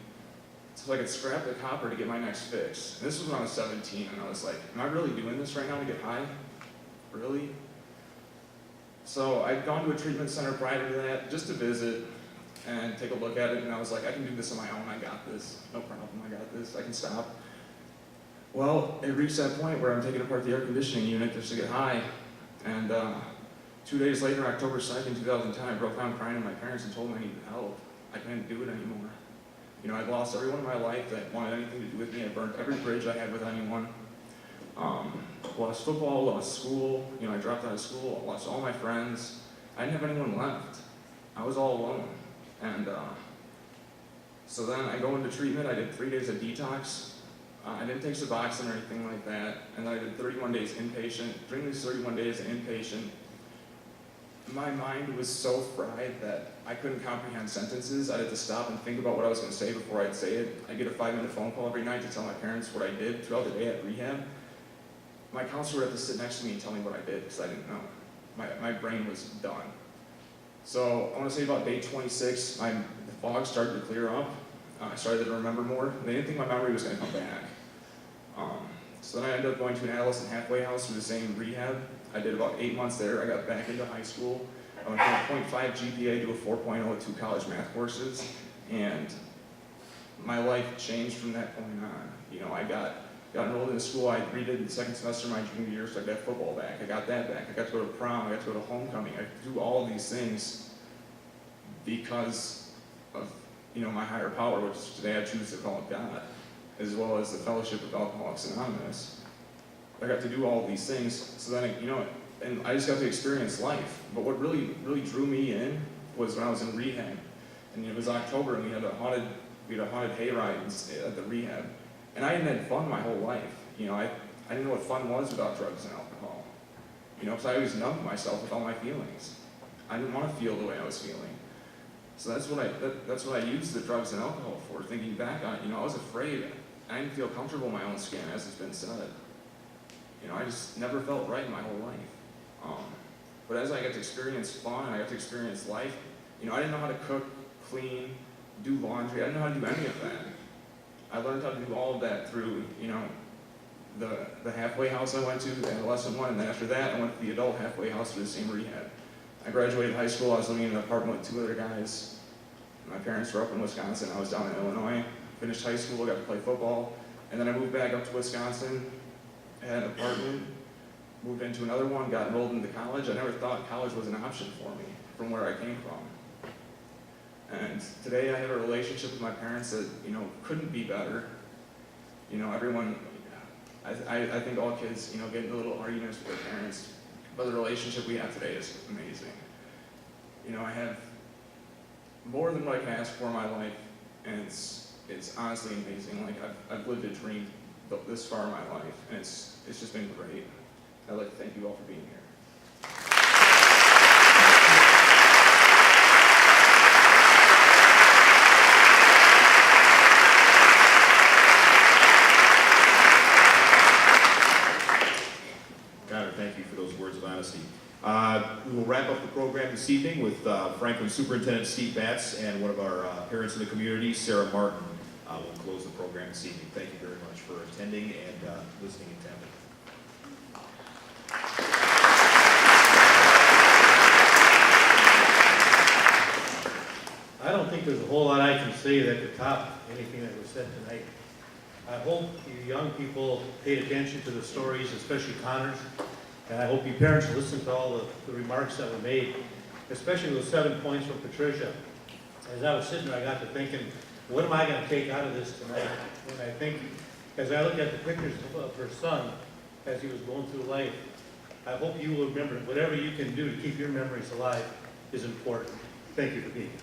so I could scrap the copper to get my next fix. And this was when I was 17, and I was like, am I really doing this right now to get high? Really? So I'd gone to a treatment center prior to that just to visit and take a look at it, and I was like, I can do this on my own, I got this, no problem, I got this, I can stop. Well, it reached that point where I'm taking apart the air conditioning unit just to get high, and 2 days later, October 2nd, 2010, I broke down crying to my parents and told them I needed help. I couldn't do it anymore. I'd lost everyone in my life that wanted anything to do with me. I burnt every bridge I had with anyone. Lost football, lost school. I dropped out of school, lost all my friends. I didn't have anyone left. I was all alone. And so then I go into treatment. I did 3 days of detox. I didn't take Suboxone or anything like that. And then I did 31 days inpatient. During these 31 days of inpatient, my mind was so fried that I couldn't comprehend sentences. I'd have to stop and think about what I was going to say before I'd say it. I'd get a 5-minute phone call every night to tell my parents what I did throughout the day at rehab. My counselor would have to sit next to me and tell me what I did because I didn't know. My brain was done. So I want to say about day 26, the fog started to clear up. I started to remember more. They didn't think my memory was going to come back. So then I ended up going to an adolescent halfway house through the same rehab. I did about 8 months there. I got back into high school. I went from a 0.5 GPA to a 4.0 at 2 college math courses. And my life changed from that point on. I got enrolled into school. I redid the second semester of my junior year, so I got football back. I got that back. I got to go to prom. I got to go to homecoming. I could do all of these things because of, my higher power, which today I choose to call it God, as well as the Fellowship of Alcoholics Anonymous. I got to do all these things, so then, and I just got to experience life. But what really drew me in was when I was in rehab, and it was October, and we had a haunted hayride at the rehab, and I hadn't had fun my whole life. I didn't know what fun was without drugs and alcohol. Because I always numbed myself with all my feelings. I didn't want to feel the way I was feeling. So that's what I used the drugs and alcohol for. Thinking back on it, I was afraid. I didn't feel comfortable in my own skin, as it's been said. I just never felt right in my whole life. But as I got to experience fun, and I got to experience life, I didn't know how to cook, clean, do laundry. I didn't know how to do any of that. I learned how to do all of that through, the halfway house I went to, the adolescent one, and then after that, I went to the adult halfway house for the same rehab. I graduated high school. I was living in an apartment with 2 other guys. My parents were up in Wisconsin. I was down in Illinois. Finished high school, got to play football, and then I moved back up to Wisconsin. Had an apartment, moved into another one, got enrolled into college. I never thought college was an option for me from where I came from. And today I have a relationship with my parents that, couldn't be better. Everyone, I think all kids, get into little arguments with their parents, but the relationship we have today is amazing. I have more than what I can ask for in my life, and it's honestly amazing. Like, I've lived a dream this far in my life, and it's just been great. I'd like to thank you all for being here. Connor, thank you for those words of honesty. We will wrap up the program this evening with Franklin Superintendent Steve Batts and one of our parents in the community, Sarah Martin. We'll close the program this evening. Thank you very much for attending and listening intently. I don't think there's a whole lot I can say that could top anything that was said tonight. I hope you young people paid attention to the stories, especially Connor's, and I hope you parents listened to all the remarks that were made, especially those 7 points from Patricia. As I was sitting there, I got to thinking, what am I going to take out of this tonight? And I think, as I look at the pictures of her son as he was going through life, I hope you will remember whatever you can do to keep your memories alive is important. Thank you for being here.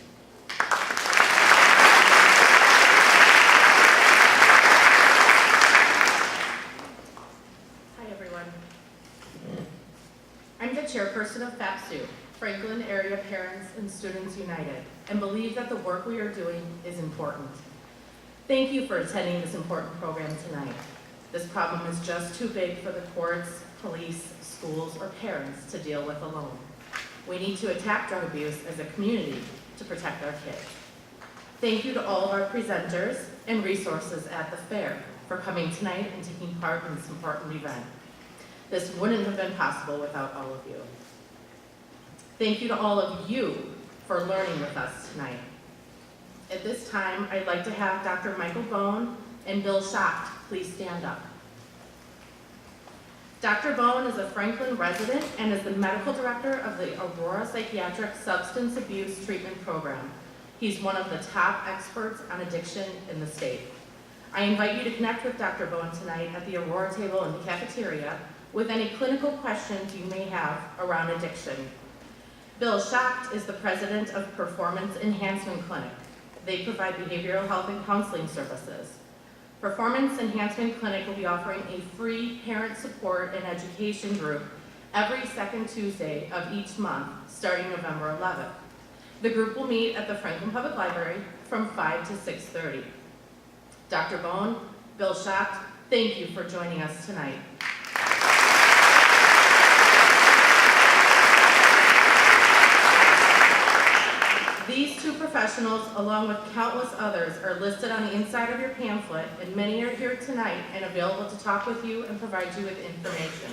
Hi everyone. I'm the chairperson of FAPSU, Franklin Area Parents and Students United, and believe that the work we are doing is important. Thank you for attending this important program tonight. This problem is just too big for the courts, police, schools, or parents to deal with alone. We need to attack drug abuse as a community to protect our kids. Thank you to all of our presenters and resources at the fair for coming tonight and taking part in this important event. This wouldn't have been possible without all of you. Thank you to all of you for learning with us tonight. At this time, I'd like to have Dr. Michael Bone and Bill Sept please stand up. Dr. Bone is a Franklin resident and is the medical director of the Aurora Psychiatric Substance Abuse Treatment Program. He's one of the top experts on addiction in the state. I invite you to connect with Dr. Bone tonight at the Aurora table in the cafeteria with any clinical questions you may have around addiction. Bill Sept is the president of Performance Enhancement Clinic. They provide behavioral health and counseling services. Performance Enhancement Clinic will be offering a free parent support and education group every second Tuesday of each month, starting November 11th. The group will meet at the Franklin Public Library from 5 to 6:30. Dr. Bone, Bill Sept, thank you for joining us tonight. These two professionals, along with countless others, are listed on the inside of your pamphlet, and many are here tonight and available to talk with you and provide you with information.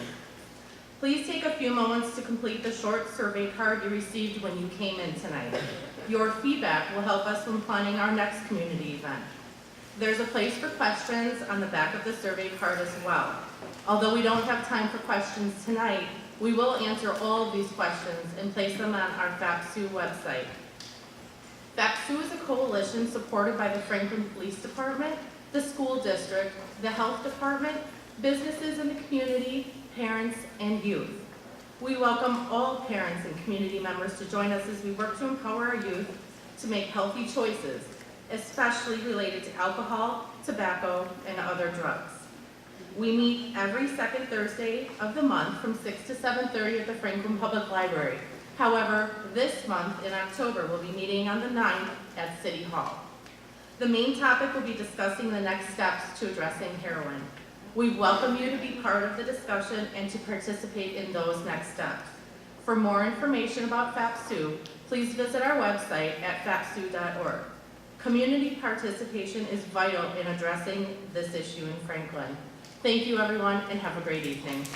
Please take a few moments to complete the short survey card you received when you came in tonight. Your feedback will help us when planning our next community event. There's a place for questions on the back of the survey card as well. Although we don't have time for questions tonight, we will answer all of these questions and place them on our FAPSU website. FAPSU is a coalition supported by the Franklin Police Department, the school district, the health department, businesses in the community, parents, and youth. We welcome all parents and community members to join us as we work to empower our youth to make healthy choices, especially related to alcohol, tobacco, and other drugs. We meet every second Thursday of the month from 6 to 7:30 at the Franklin Public Library. However, this month in October, we'll be meeting on the 9th at City Hall. The main topic will be discussing the next steps to addressing heroin. We welcome you to be part of the discussion and to participate in those next steps. For more information about FAPSU, please visit our website at fapsu.org. Community participation is vital in addressing this issue in Franklin. Thank you, everyone, and have a great evening.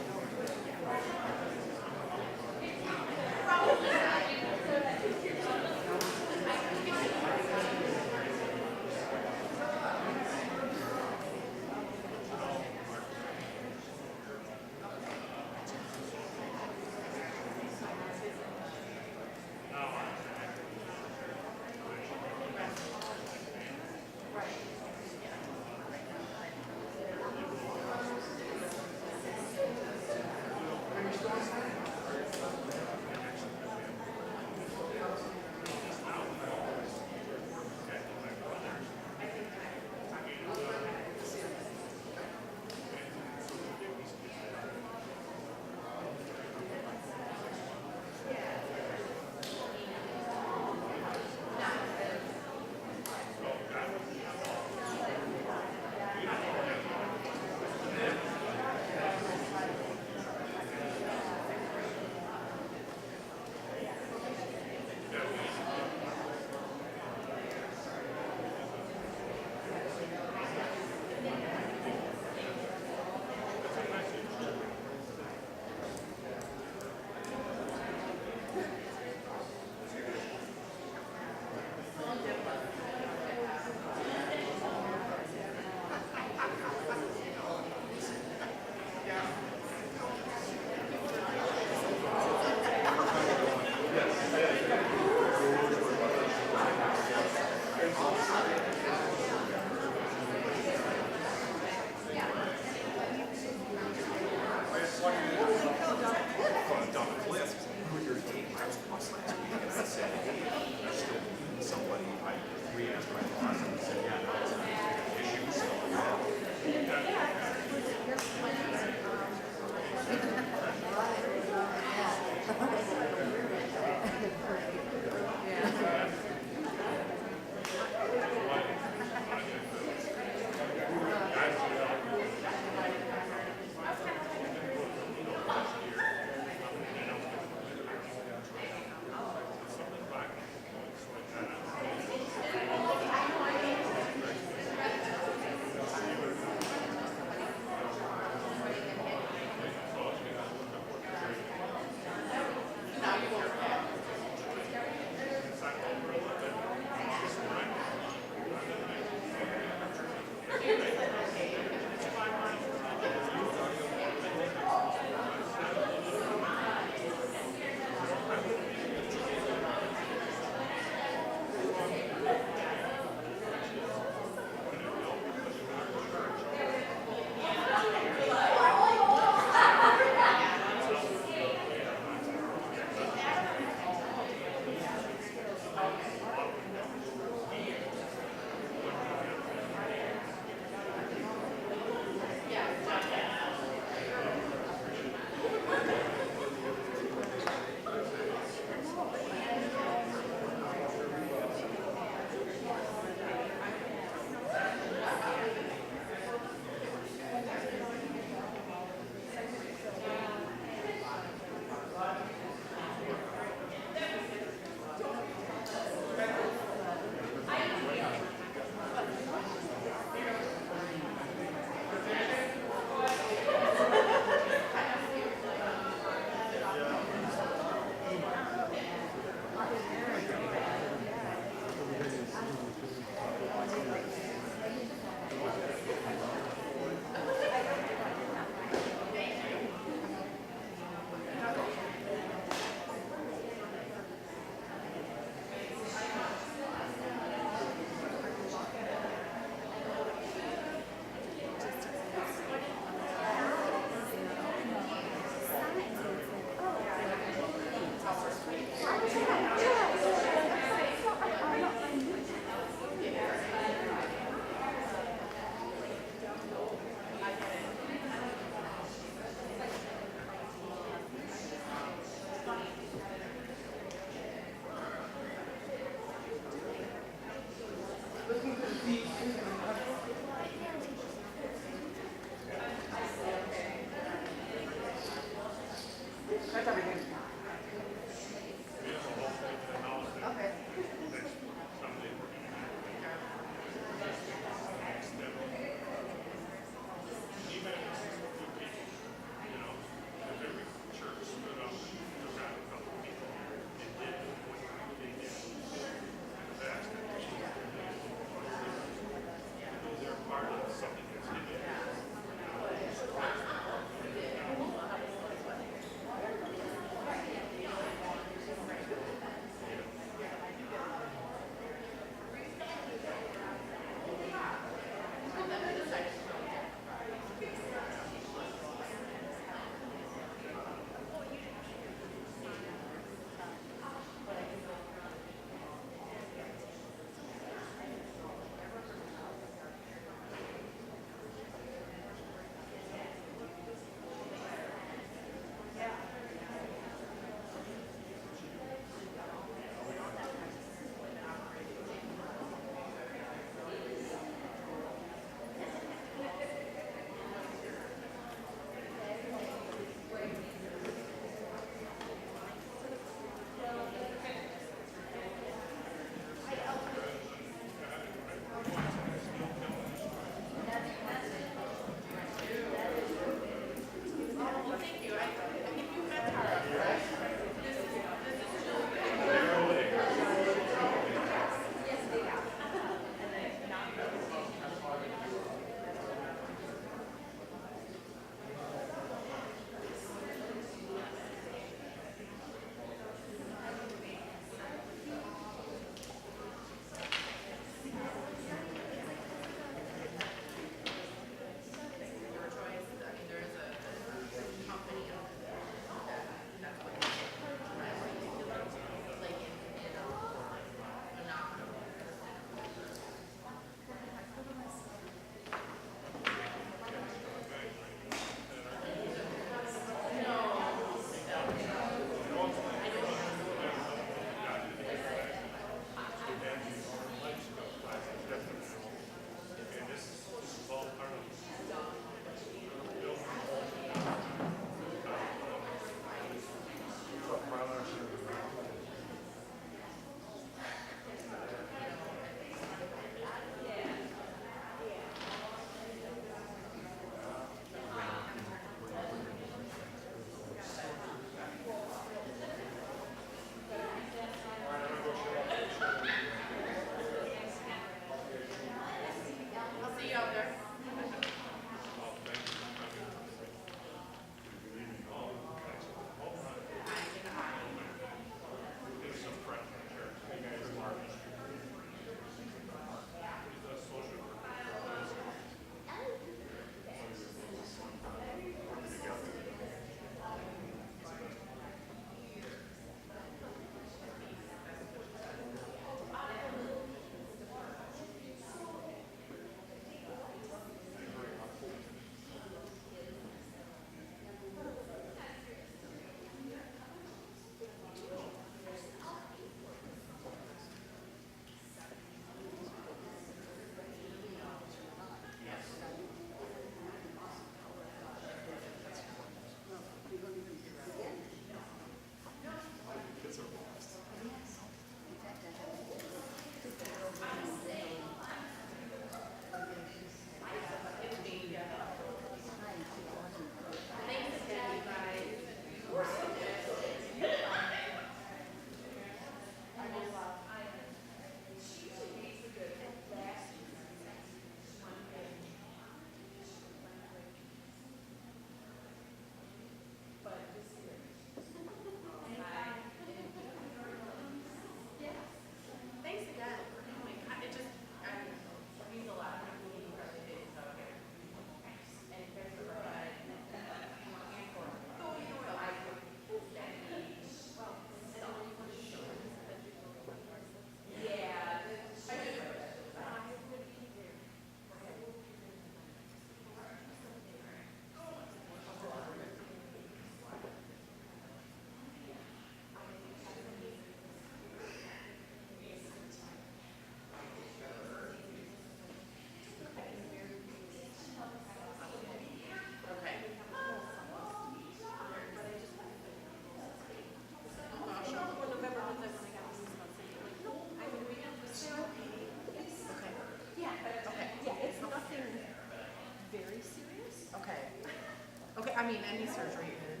I mean, any surgery is.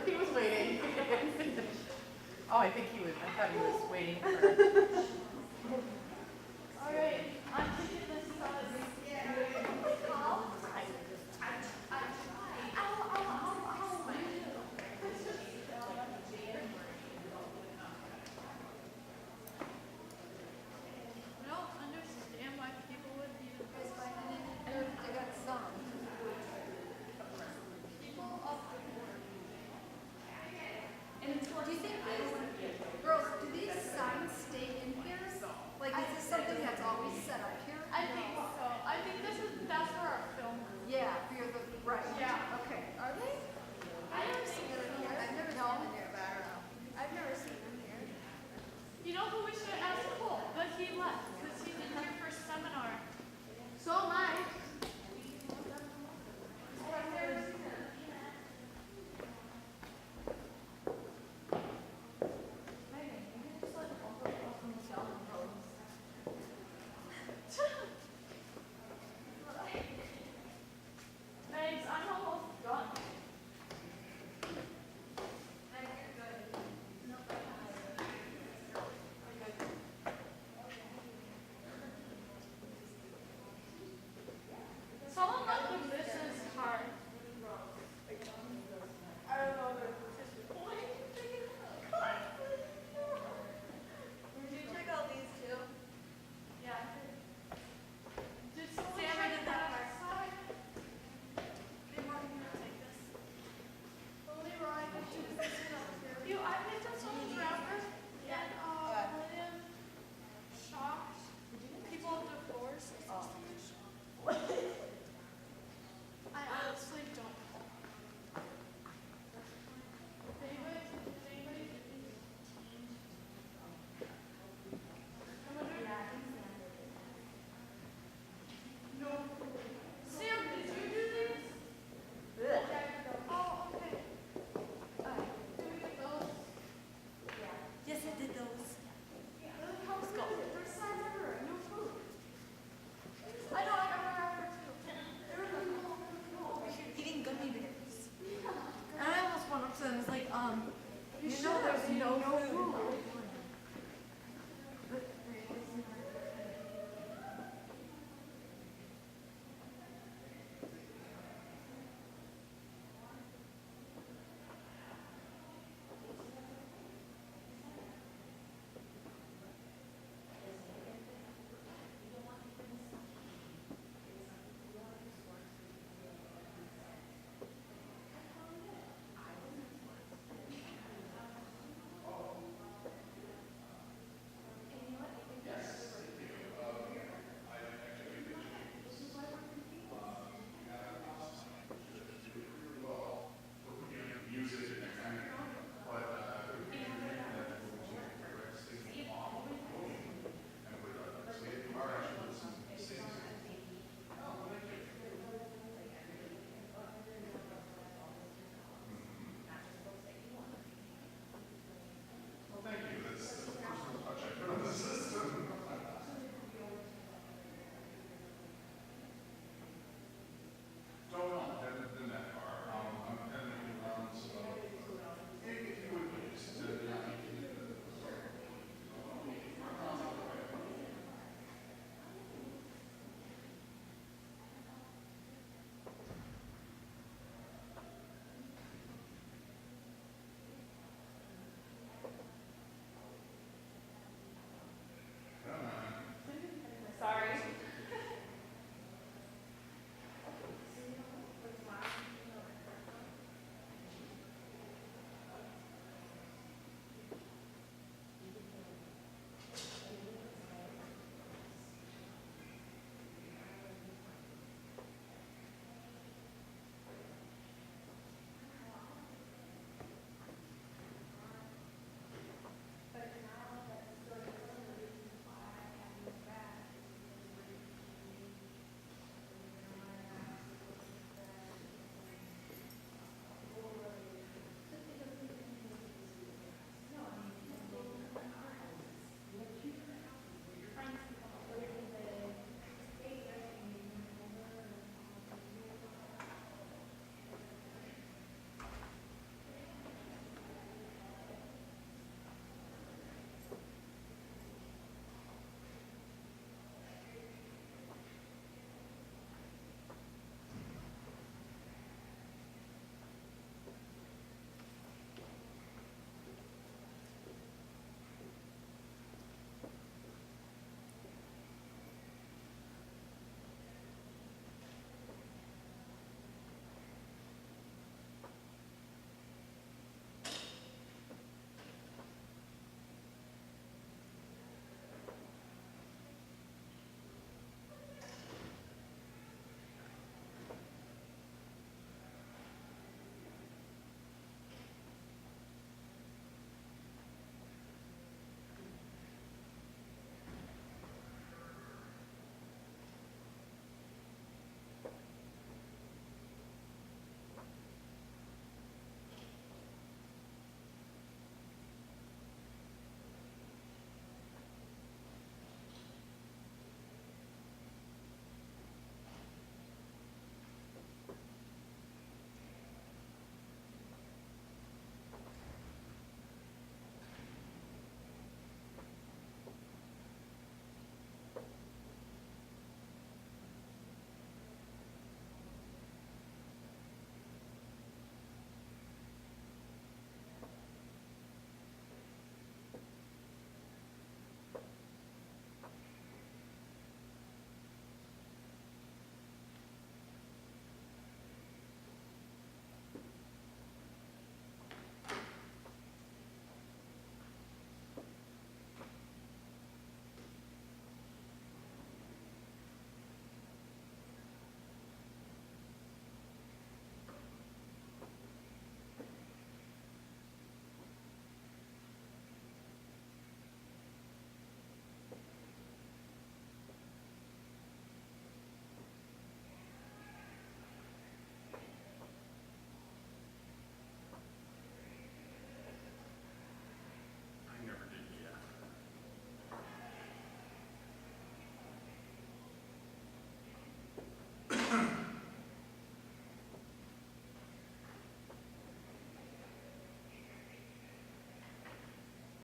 He was waiting. Oh, I think he was, I thought he was waiting for. All right.